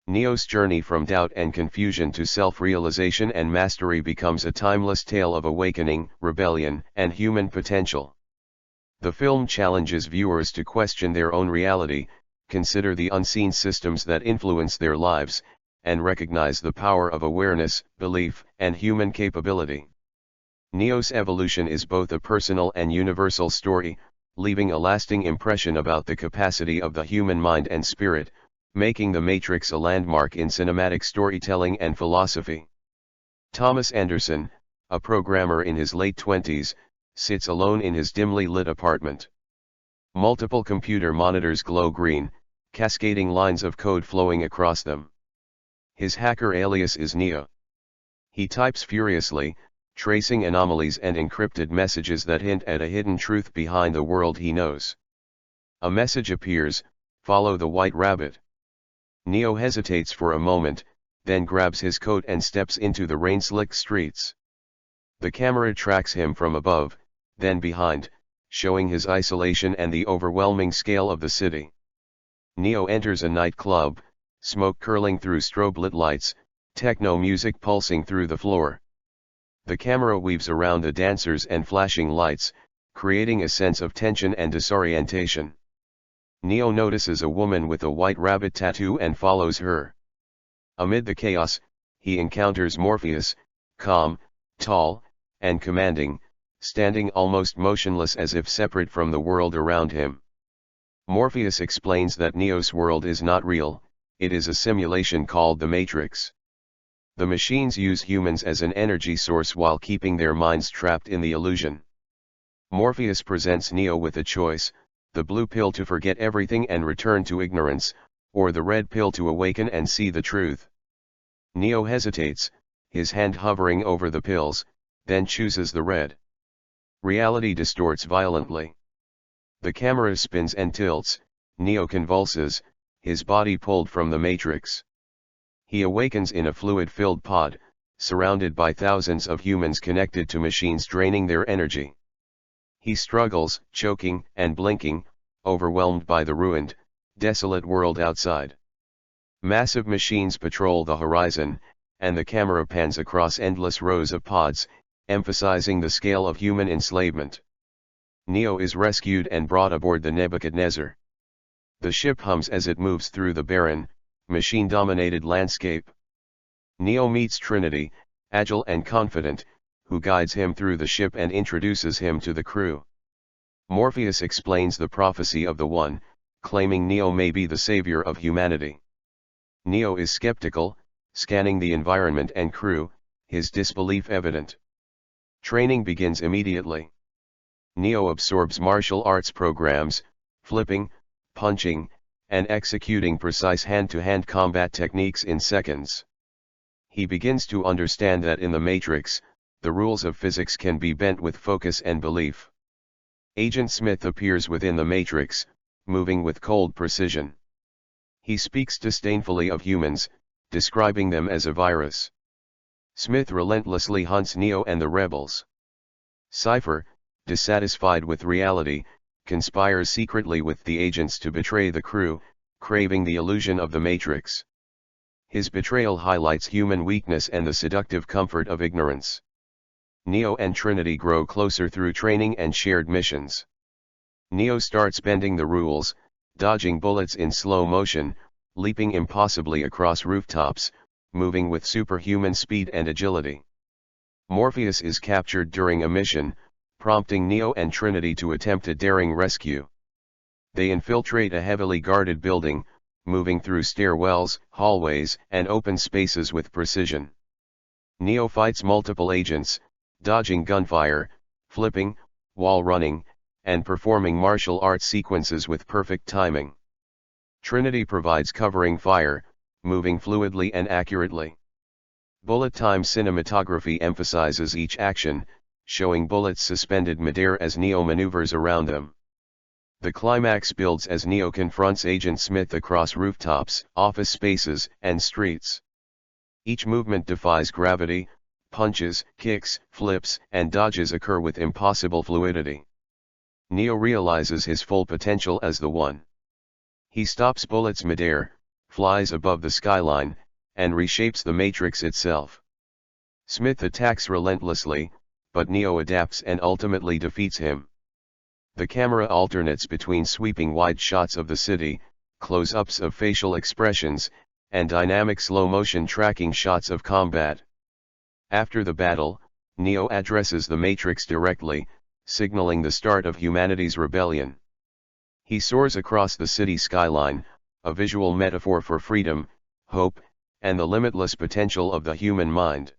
Neo's journey from doubt and confusion to self-realization and mastery becomes a timeless tale of awakening, rebellion, and human potential. The film challenges viewers to question their own reality, consider the unseen systems that influence their lives, and recognize the power of awareness, belief, and human capability. Neo's evolution is both a personal and universal story, leaving a lasting impression about the capacity of the human mind and spirit, making The Matrix a landmark in cinematic storytelling and philosophy. Thomas Anderson, a programmer in his late 20s, sits alone in his dimly lit apartment. Multiple computer monitors glow green, cascading lines of code flowing across them. His hacker alias is Neo. He types furiously, tracing anomalies and encrypted messages that hint at a hidden truth behind the world he knows. A message appears: "Follow the white rabbit." Neo hesitates for a moment, then grabs his coat and steps into the rain-slick streets. The camera tracks him from above, then behind, showing his isolation and the overwhelming scale of the city. Neo enters a nightclub, smoke curling through strobe-lit lights, techno music pulsing through the floor. The camera weaves around the dancers and flashing lights, creating a sense of tension and disorientation. Neo notices a woman with a white rabbit tattoo and follows her. Amid the chaos, he encounters Morpheus, calm, tall, and commanding, standing almost motionless as if separate from the world around him. Morpheus explains that Neo's world is not real, it is a simulation called the Matrix. The machines use humans as an energy source while keeping their minds trapped in the illusion. Morpheus presents Neo with a choice: the blue pill to forget everything and return to ignorance, or the red pill to awaken and see the truth. Neo hesitates, his hand hovering over the pills, then chooses the red. Reality distorts violently. The camera spins and tilts, Neo convulses, his body pulled from the Matrix. He awakens in a fluid-filled pod, surrounded by thousands of humans connected to machines draining their energy. He struggles, choking and blinking, overwhelmed by the ruined, desolate world outside. Massive machines patrol the horizon, and the camera pans across endless rows of pods, emphasizing the scale of human enslavement. Neo is rescued and brought aboard the Nebuchadnezzar. The ship hums as it moves through the barren, machine-dominated landscape. Neo meets Trinity, agile and confident, who guides him through the ship and introduces him to the crew. Morpheus explains the prophecy of the One, claiming Neo may be the savior of humanity. Neo is skeptical, scanning the environment and crew, his disbelief evident. Training begins immediately. Neo absorbs martial arts programs, flipping, punching, and executing precise hand-to-hand combat techniques in seconds. He begins to understand that in the Matrix, the rules of physics can be bent with focus and belief. Agent Smith appears within the Matrix, moving with cold precision. He speaks disdainfully of humans, describing them as a virus. Smith relentlessly hunts Neo and the rebels. Cypher, dissatisfied with reality, conspires secretly with the agents to betray the crew, craving the illusion of the Matrix. His betrayal highlights human weakness and the seductive comfort of ignorance. Neo and Trinity grow closer through training and shared missions. Neo starts bending the rules, dodging bullets in slow motion, leaping impossibly across rooftops, moving with superhuman speed and agility. Morpheus is captured during a mission, prompting Neo and Trinity to attempt a daring rescue. They infiltrate a heavily guarded building, moving through stairwells, hallways, and open spaces with precision. Neo fights multiple agents, dodging gunfire, flipping, wall running, and performing martial arts sequences with perfect timing. Trinity provides covering fire, moving fluidly and accurately. Bullet time cinematography emphasizes each action, showing bullets suspended midair as Neo maneuvers around them. The climax builds as Neo confronts Agent Smith across rooftops, office spaces, and streets. Each movement defies gravity, punches, kicks, flips, and dodges occur with impossible fluidity. Neo realizes his full potential as the One. He stops bullets midair, flies above the skyline, and reshapes the Matrix itself. Smith attacks relentlessly, but Neo adapts and ultimately defeats him. The camera alternates between sweeping wide shots of the city, close-ups of facial expressions, and dynamic slow-motion tracking shots of combat. After the battle, Neo addresses the Matrix directly, signaling the start of humanity's rebellion. He soars across the city skyline, a visual metaphor for freedom, hope, and the limitless potential of the human mind.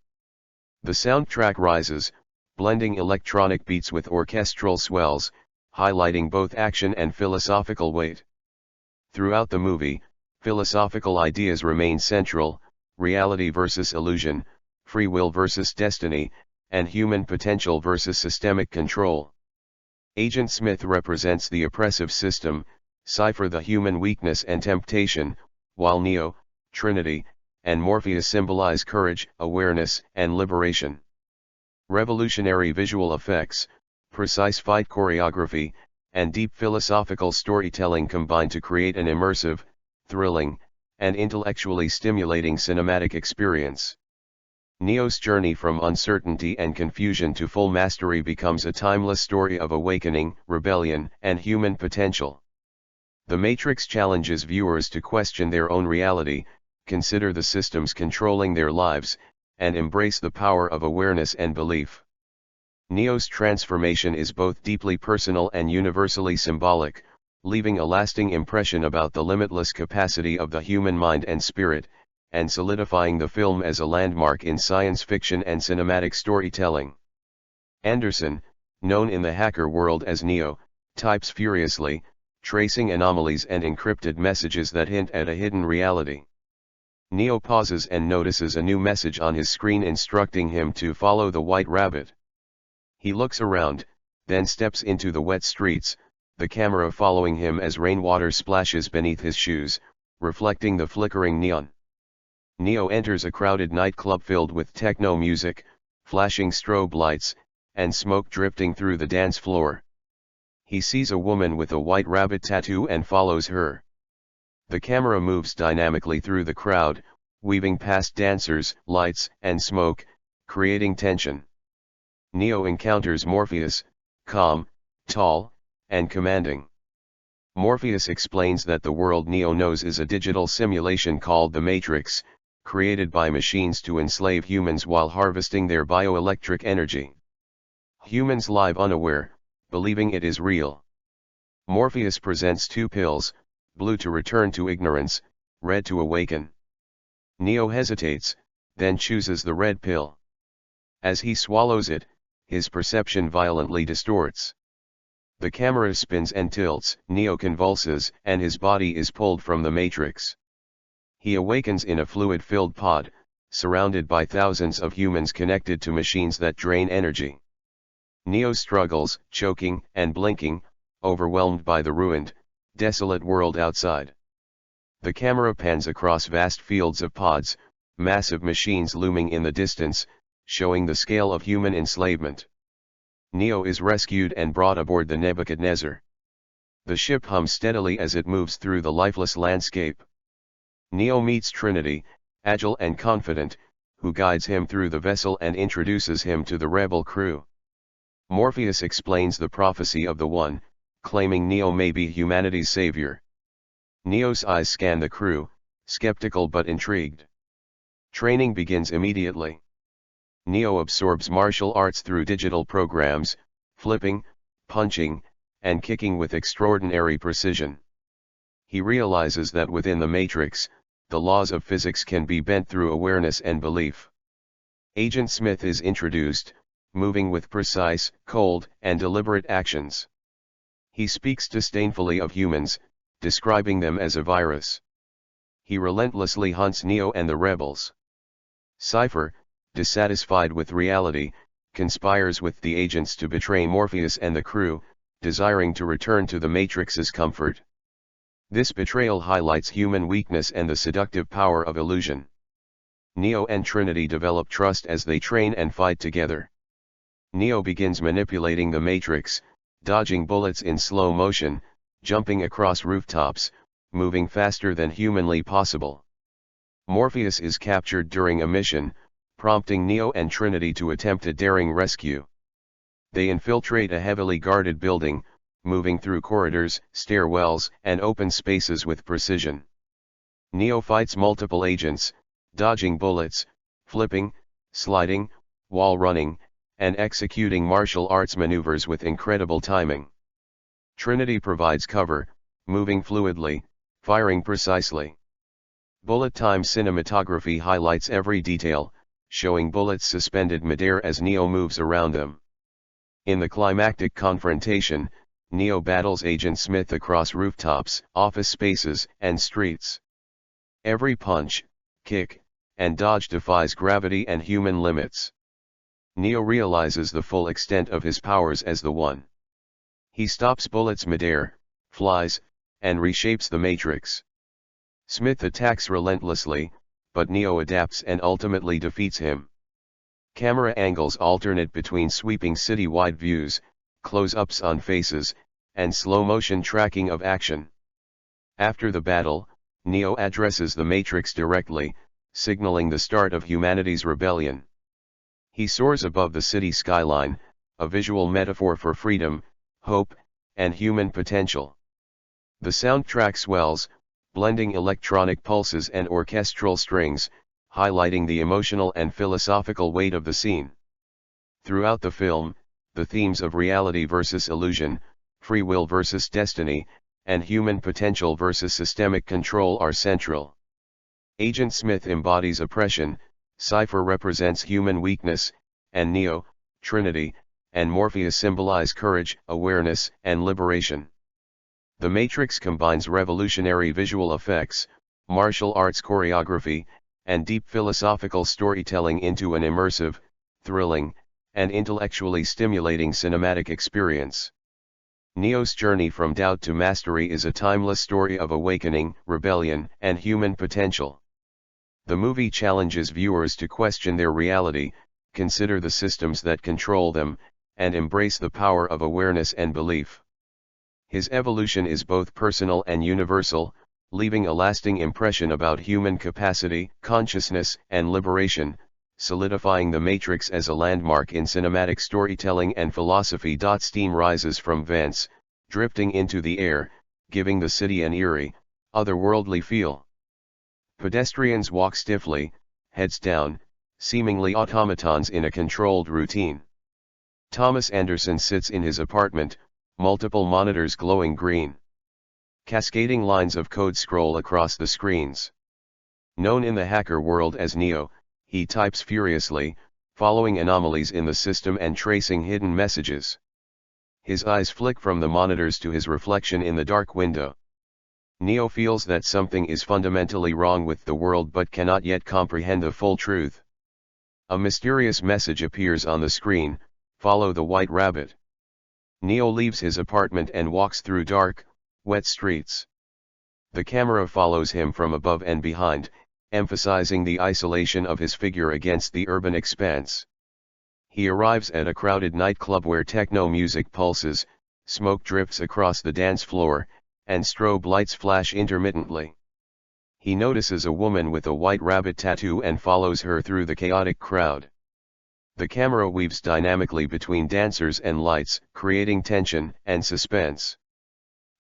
The soundtrack rises, blending electronic beats with orchestral swells, highlighting both action and philosophical weight. Throughout the movie, philosophical ideas remain central: reality versus illusion, free will versus destiny, and human potential versus systemic control. Agent Smith represents the oppressive system, Cypher the human weakness and temptation, while Neo, Trinity, and Morpheus symbolize courage, awareness, and liberation. Revolutionary visual effects, precise fight choreography, and deep philosophical storytelling combine to create an immersive, thrilling, and intellectually stimulating cinematic experience. Neo's journey from uncertainty and confusion to full mastery becomes a timeless story of awakening, rebellion, and human potential. The Matrix challenges viewers to question their own reality, consider the systems controlling their lives, and embrace the power of awareness and belief. Neo's transformation is both deeply personal and universally symbolic, leaving a lasting impression about the limitless capacity of the human mind and spirit, and solidifying the film as a landmark in science fiction and cinematic storytelling. Anderson, known in the hacker world as Neo, types furiously, tracing anomalies and encrypted messages that hint at a hidden reality. Neo pauses and notices a new message on his screen instructing him to follow the white rabbit. He looks around, then steps into the wet streets, the camera following him as rainwater splashes beneath his shoes, reflecting the flickering neon. Neo enters a crowded nightclub filled with techno music, flashing strobe lights, and smoke drifting through the dance floor. He sees a woman with a white rabbit tattoo and follows her. The camera moves dynamically through the crowd, weaving past dancers, lights, and smoke, creating tension. Neo encounters Morpheus, calm, tall, and commanding. Morpheus explains that the world Neo knows is a digital simulation called the Matrix, created by machines to enslave humans while harvesting their bioelectric energy. Humans live unaware, believing it is real. Morpheus presents two pills, blue to return to ignorance, red to awaken. Neo hesitates, then chooses the red pill. As he swallows it, his perception violently distorts. The camera spins and tilts, Neo convulses, and his body is pulled from the Matrix. He awakens in a fluid-filled pod, surrounded by thousands of humans connected to machines that drain energy. Neo struggles, choking and blinking, overwhelmed by the ruined, desolate world outside. The camera pans across vast fields of pods, massive machines looming in the distance, showing the scale of human enslavement. Neo is rescued and brought aboard the Nebuchadnezzar. The ship hums steadily as it moves through the lifeless landscape. Neo meets Trinity, agile and confident, who guides him through the vessel and introduces him to the rebel crew. Morpheus explains the prophecy of the One, claiming Neo may be humanity's savior. Neo's eyes scan the crew, skeptical but intrigued. Training begins immediately. Neo absorbs martial arts through digital programs, flipping, punching, and kicking with extraordinary precision. He realizes that within the Matrix, the laws of physics can be bent through awareness and belief. Agent Smith is introduced, moving with precise, cold, and deliberate actions. He speaks disdainfully of humans, describing them as a virus. He relentlessly hunts Neo and the rebels. Cypher, dissatisfied with reality, conspires with the agents to betray Morpheus and the crew, desiring to return to the Matrix's comfort. This betrayal highlights human weakness and the seductive power of illusion. Neo and Trinity develop trust as they train and fight together. Neo begins manipulating the Matrix, dodging bullets in slow motion, jumping across rooftops, moving faster than humanly possible. Morpheus is captured during a mission, prompting Neo and Trinity to attempt a daring rescue. They infiltrate a heavily guarded building, moving through corridors, stairwells, and open spaces with precision. Neo fights multiple agents, dodging bullets, flipping, sliding, wall running, and executing martial arts maneuvers with incredible timing. Trinity provides cover, moving fluidly, firing precisely. Bullet time cinematography highlights every detail, showing bullets suspended midair as Neo moves around them. In the climactic confrontation, Neo battles Agent Smith across rooftops, office spaces, and streets. Every punch, kick, and dodge defies gravity and human limits. Neo realizes the full extent of his powers as the One. He stops bullets midair, flies, and reshapes the Matrix. Smith attacks relentlessly, but Neo adapts and ultimately defeats him. Camera angles alternate between sweeping city-wide views, close-ups on faces, and slow-motion tracking of action. After the battle, Neo addresses the Matrix directly, signaling the start of humanity's rebellion. He soars above the city skyline, a visual metaphor for freedom, hope, and human potential. The soundtrack swells, blending electronic pulses and orchestral strings, highlighting the emotional and philosophical weight of the scene. Throughout the film, the themes of reality versus illusion, free will versus destiny, and human potential versus systemic control are central. Agent Smith embodies oppression, Cypher represents human weakness, and Neo, Trinity, and Morpheus symbolize courage, awareness, and liberation. The Matrix combines revolutionary visual effects, martial arts choreography, and deep philosophical storytelling into an immersive, thrilling, and intellectually stimulating cinematic experience. Neo's journey from doubt to mastery is a timeless story of awakening, rebellion, and human potential. The movie challenges viewers to question their reality, consider the systems that control them, and embrace the power of awareness and belief. His evolution is both personal and universal, leaving a lasting impression about human capacity, consciousness, and liberation, solidifying The Matrix as a landmark in cinematic storytelling and philosophy. Steam rises from vents, drifting into the air, giving the city an eerie, otherworldly feel. Pedestrians walk stiffly, heads down, seemingly automatons in a controlled routine. Thomas Anderson sits in his apartment, multiple monitors glowing green. Cascading lines of code scroll across the screens. Known in the hacker world as Neo, he types furiously, following anomalies in the system and tracing hidden messages. His eyes flick from the monitors to his reflection in the dark window. Neo feels that something is fundamentally wrong with the world but cannot yet comprehend the full truth. A mysterious message appears on the screen: "Follow the white rabbit." Neo leaves his apartment and walks through dark, wet streets. The camera follows him from above and behind, emphasizing the isolation of his figure against the urban expanse. He arrives at a crowded nightclub where techno music pulses, smoke drifts across the dance floor, and strobe lights flash intermittently. He notices a woman with a white rabbit tattoo and follows her through the chaotic crowd. The camera weaves dynamically between dancers and lights, creating tension and suspense.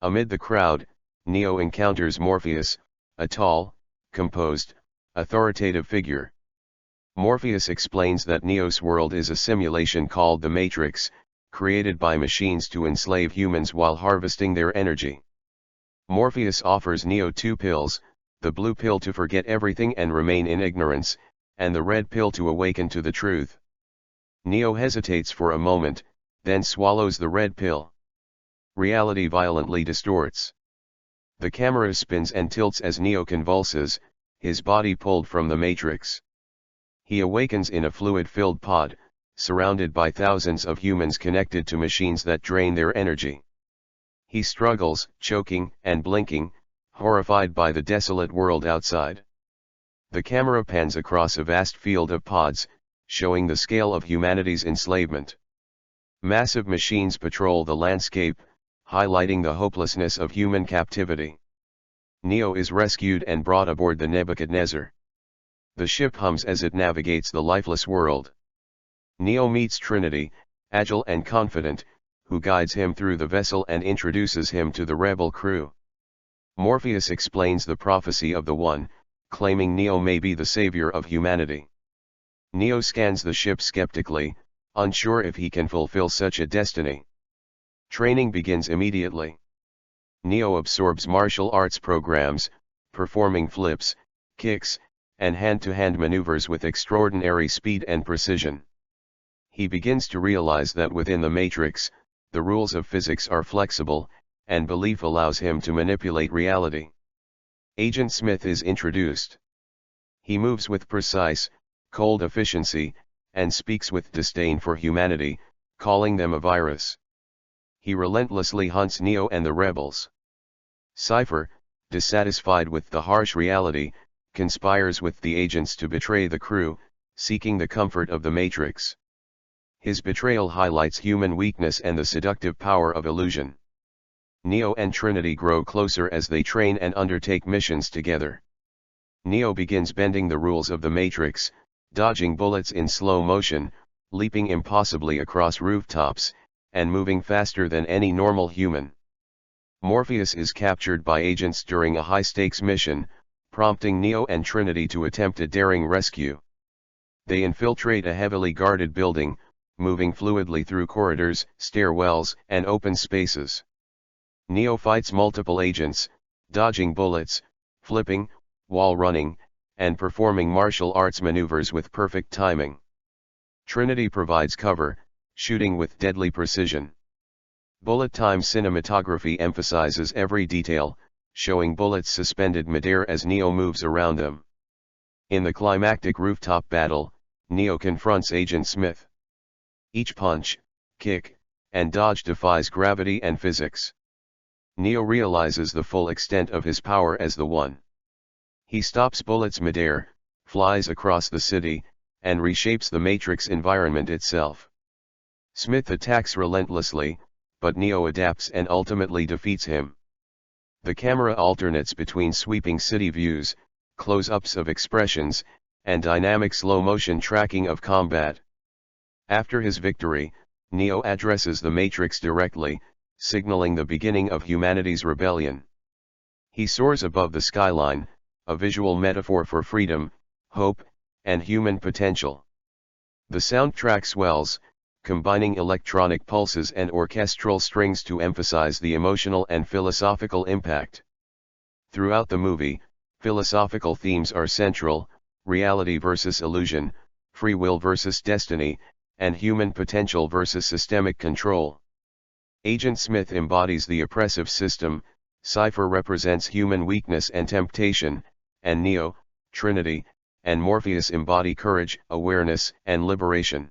Amid the crowd, Neo encounters Morpheus, a tall, composed, authoritative figure. Morpheus explains that Neo's world is a simulation called the Matrix, created by machines to enslave humans while harvesting their energy. Morpheus offers Neo two pills, the blue pill to forget everything and remain in ignorance, and the red pill to awaken to the truth. Neo hesitates for a moment, then swallows the red pill. Reality violently distorts. The camera spins and tilts as Neo convulses, his body pulled from the Matrix. He awakens in a fluid-filled pod, surrounded by thousands of humans connected to machines that drain their energy. He struggles, choking and blinking, horrified by the desolate world outside. The camera pans across a vast field of pods, showing the scale of humanity's enslavement. Massive machines patrol the landscape, highlighting the hopelessness of human captivity. Neo is rescued and brought aboard the Nebuchadnezzar. The ship hums as it navigates the lifeless world. Neo meets Trinity, agile and confident, who guides him through the vessel and introduces him to the rebel crew. Morpheus explains the prophecy of the One, claiming Neo may be the savior of humanity. Neo scans the ship skeptically, unsure if he can fulfill such a destiny. Training begins immediately. Neo absorbs martial arts programs, performing flips, kicks, and hand-to-hand maneuvers with extraordinary speed and precision. He begins to realize that within the Matrix, the rules of physics are flexible, and belief allows him to manipulate reality. Agent Smith is introduced. He moves with precise, cold efficiency, and speaks with disdain for humanity, calling them a virus. He relentlessly hunts Neo and the rebels. Cypher, dissatisfied with the harsh reality, conspires with the agents to betray the crew, seeking the comfort of the Matrix. His betrayal highlights human weakness and the seductive power of illusion. Neo and Trinity grow closer as they train and undertake missions together. Neo begins bending the rules of the Matrix, dodging bullets in slow motion, leaping impossibly across rooftops, and moving faster than any normal human. Morpheus is captured by agents during a high-stakes mission, prompting Neo and Trinity to attempt a daring rescue. They infiltrate a heavily guarded building, moving fluidly through corridors, stairwells, and open spaces. Neo fights multiple agents, dodging bullets, flipping, wall running, and performing martial arts maneuvers with perfect timing. Trinity provides cover, shooting with deadly precision. Bullet time cinematography emphasizes every detail, showing bullets suspended midair as Neo moves around them. In the climactic rooftop battle, Neo confronts Agent Smith. Each punch, kick, and dodge defies gravity and physics. Neo realizes the full extent of his power as the One. He stops bullets midair, flies across the city, and reshapes the Matrix environment itself. Smith attacks relentlessly, but Neo adapts and ultimately defeats him. The camera alternates between sweeping city views, close-ups of expressions, and dynamic slow-motion tracking of combat. After his victory, Neo addresses the Matrix directly, signaling the beginning of humanity's rebellion. He soars above the skyline, a visual metaphor for freedom, hope, and human potential. The soundtrack swells, combining electronic pulses and orchestral strings to emphasize the emotional and philosophical impact. Throughout the movie, philosophical themes are central: reality versus illusion, free will versus destiny, and human potential versus systemic control. Agent Smith embodies the oppressive system, Cypher represents human weakness and temptation, and Neo, Trinity, and Morpheus embody courage, awareness, and liberation.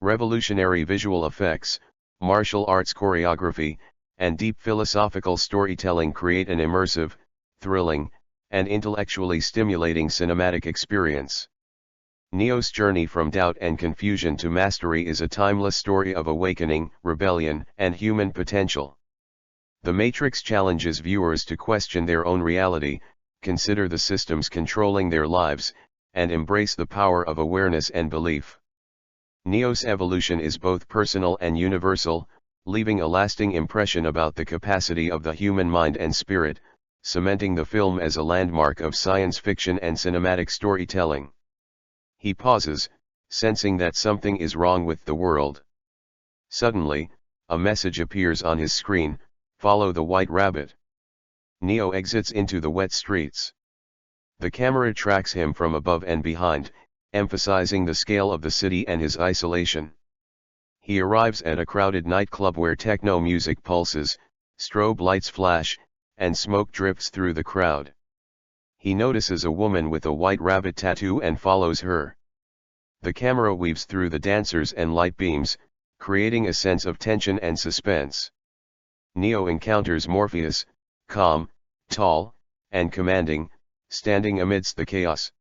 Revolutionary visual effects, martial arts choreography, and deep philosophical storytelling create an immersive, thrilling, and intellectually stimulating cinematic experience. Neo's journey from doubt and confusion to mastery is a timeless story of awakening, rebellion, and human potential. The Matrix challenges viewers to question their own reality, consider the systems controlling their lives, and embrace the power of awareness and belief. Neo's evolution is both personal and universal, leaving a lasting impression about the capacity of the human mind and spirit, cementing the film as a landmark of science fiction and cinematic storytelling. He pauses, sensing that something is wrong with the world. Suddenly, a message appears on his screen: "Follow the White Rabbit." Neo exits into the wet streets. The camera tracks him from above and behind, emphasizing the scale of the city and his isolation. He arrives at a crowded nightclub where techno music pulses, strobe lights flash, and smoke drifts through the crowd. He notices a woman with a white rabbit tattoo and follows her. The camera weaves through the dancers and light beams, creating a sense of tension and suspense. Neo encounters Morpheus, calm, tall, and commanding, standing amidst the chaos.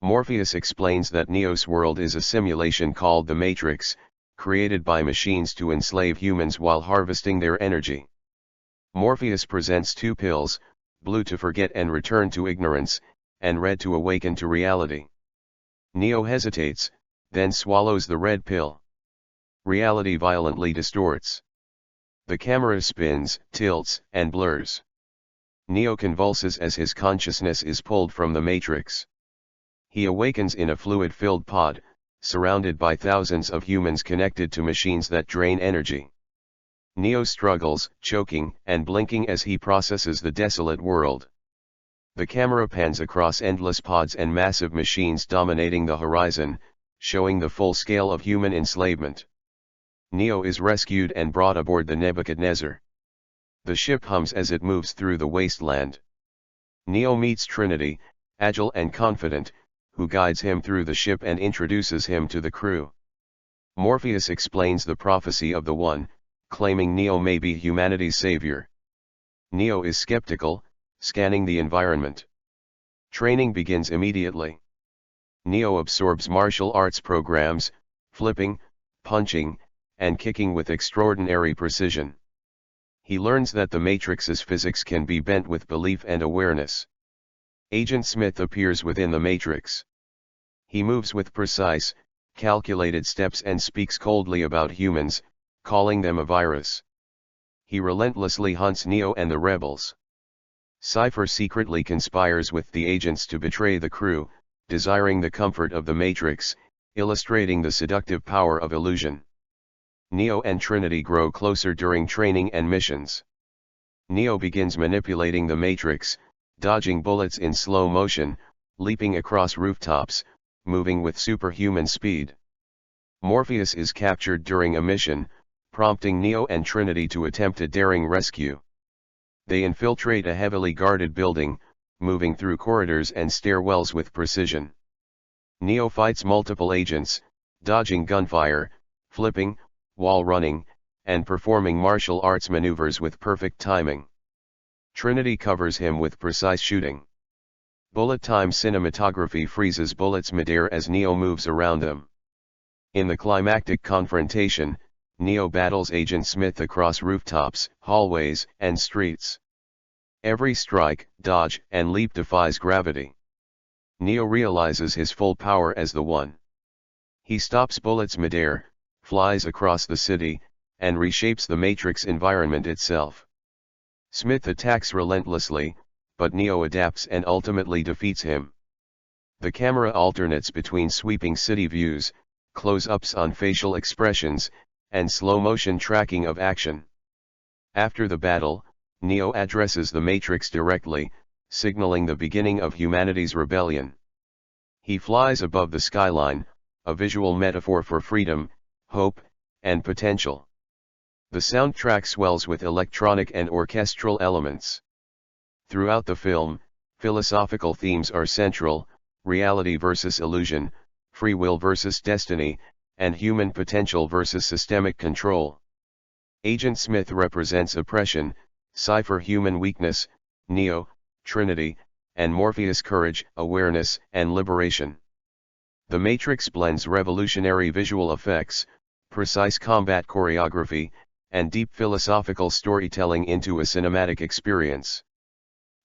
Morpheus explains that Neo's world is a simulation called the Matrix, created by machines to enslave humans while harvesting their energy. Morpheus presents two pills: blue to forget and return to ignorance, and red to awaken to reality. Neo hesitates, then swallows the red pill. Reality violently distorts. The camera spins, tilts, and blurs. Neo convulses as his consciousness is pulled from the Matrix. He awakens in a fluid-filled pod, surrounded by thousands of humans connected to machines that drain energy. Neo struggles, choking and blinking as he processes the desolate world. The camera pans across endless pods and massive machines dominating the horizon, showing the full scale of human enslavement. Neo is rescued and brought aboard the Nebuchadnezzar. The ship hums as it moves through the wasteland. Neo meets Trinity, agile and confident, who guides him through the ship and introduces him to the crew. Morpheus explains the prophecy of the One, claiming Neo may be humanity's savior. Neo is skeptical, scanning the environment. Training begins immediately. Neo absorbs martial arts programs, flipping, punching, and kicking with extraordinary precision. He learns that the Matrix's physics can be bent with belief and awareness. Agent Smith appears within the Matrix. He moves with precise, calculated steps and speaks coldly about humans, calling them a virus. He relentlessly hunts Neo and the rebels. Cypher secretly conspires with the agents to betray the crew, desiring the comfort of the Matrix, illustrating the seductive power of illusion. Neo and Trinity grow closer during training and missions. Neo begins manipulating the Matrix, dodging bullets in slow motion, leaping across rooftops, moving with superhuman speed. Morpheus is captured during a mission, prompting Neo and Trinity to attempt a daring rescue. They infiltrate a heavily guarded building, moving through corridors and stairwells with precision. Neo fights multiple agents, dodging gunfire, flipping, wall running, and performing martial arts maneuvers with perfect timing. Trinity covers him with precise shooting. Bullet time cinematography freezes bullets midair as Neo moves around them. In the climactic confrontation, Neo battles Agent Smith across rooftops, hallways, and streets. Every strike, dodge, and leap defies gravity. Neo realizes his full power as the One. He stops bullets midair, flies across the city, and reshapes the Matrix environment itself. Smith attacks relentlessly, but Neo adapts and ultimately defeats him. The camera alternates between sweeping city views, close-ups on facial expressions, and slow-motion tracking of action. After the battle, Neo addresses the Matrix directly, signaling the beginning of humanity's rebellion. He flies above the skyline, a visual metaphor for freedom, hope, and potential. The soundtrack swells with electronic and orchestral elements. Throughout the film, philosophical themes are central: reality versus illusion, free will versus destiny, and human potential versus systemic control. Agent Smith represents oppression, Cypher human weakness, Neo, Trinity, and Morpheus courage, awareness, and liberation. The Matrix blends revolutionary visual effects, precise combat choreography, and deep philosophical storytelling into a cinematic experience.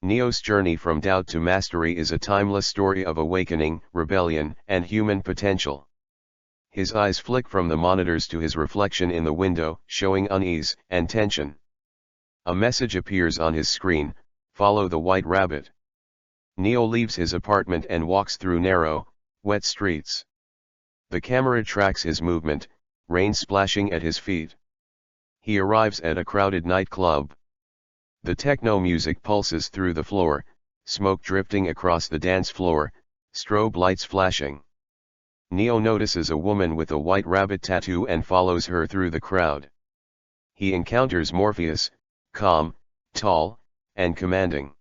Neo's journey from doubt to mastery is a timeless story of awakening, rebellion, and human potential. His eyes flick from the monitors to his reflection in the window, showing unease and tension. A message appears on his screen: "Follow the White Rabbit." Neo leaves his apartment and walks through narrow, wet streets. The camera tracks his movement, rain splashing at his feet. He arrives at a crowded nightclub. The techno music pulses through the floor, smoke drifting across the dance floor, strobe lights flashing. Neo notices a woman with a white rabbit tattoo and follows her through the crowd. He encounters Morpheus, calm, tall, and commanding.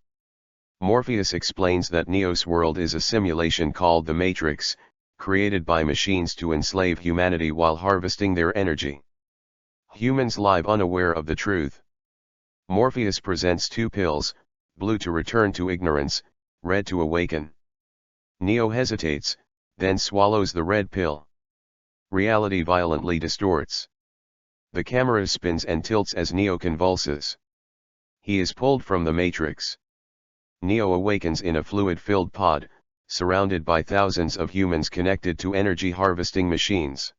Morpheus explains that Neo's world is a simulation called the Matrix, created by machines to enslave humanity while harvesting their energy. Humans live unaware of the truth. Morpheus presents two pills: blue to return to ignorance, red to awaken. Neo hesitates, then swallows the red pill. Reality violently distorts. The camera spins and tilts as Neo convulses. He is pulled from the Matrix. Neo awakens in a fluid-filled pod, surrounded by thousands of humans connected to energy-harvesting machines.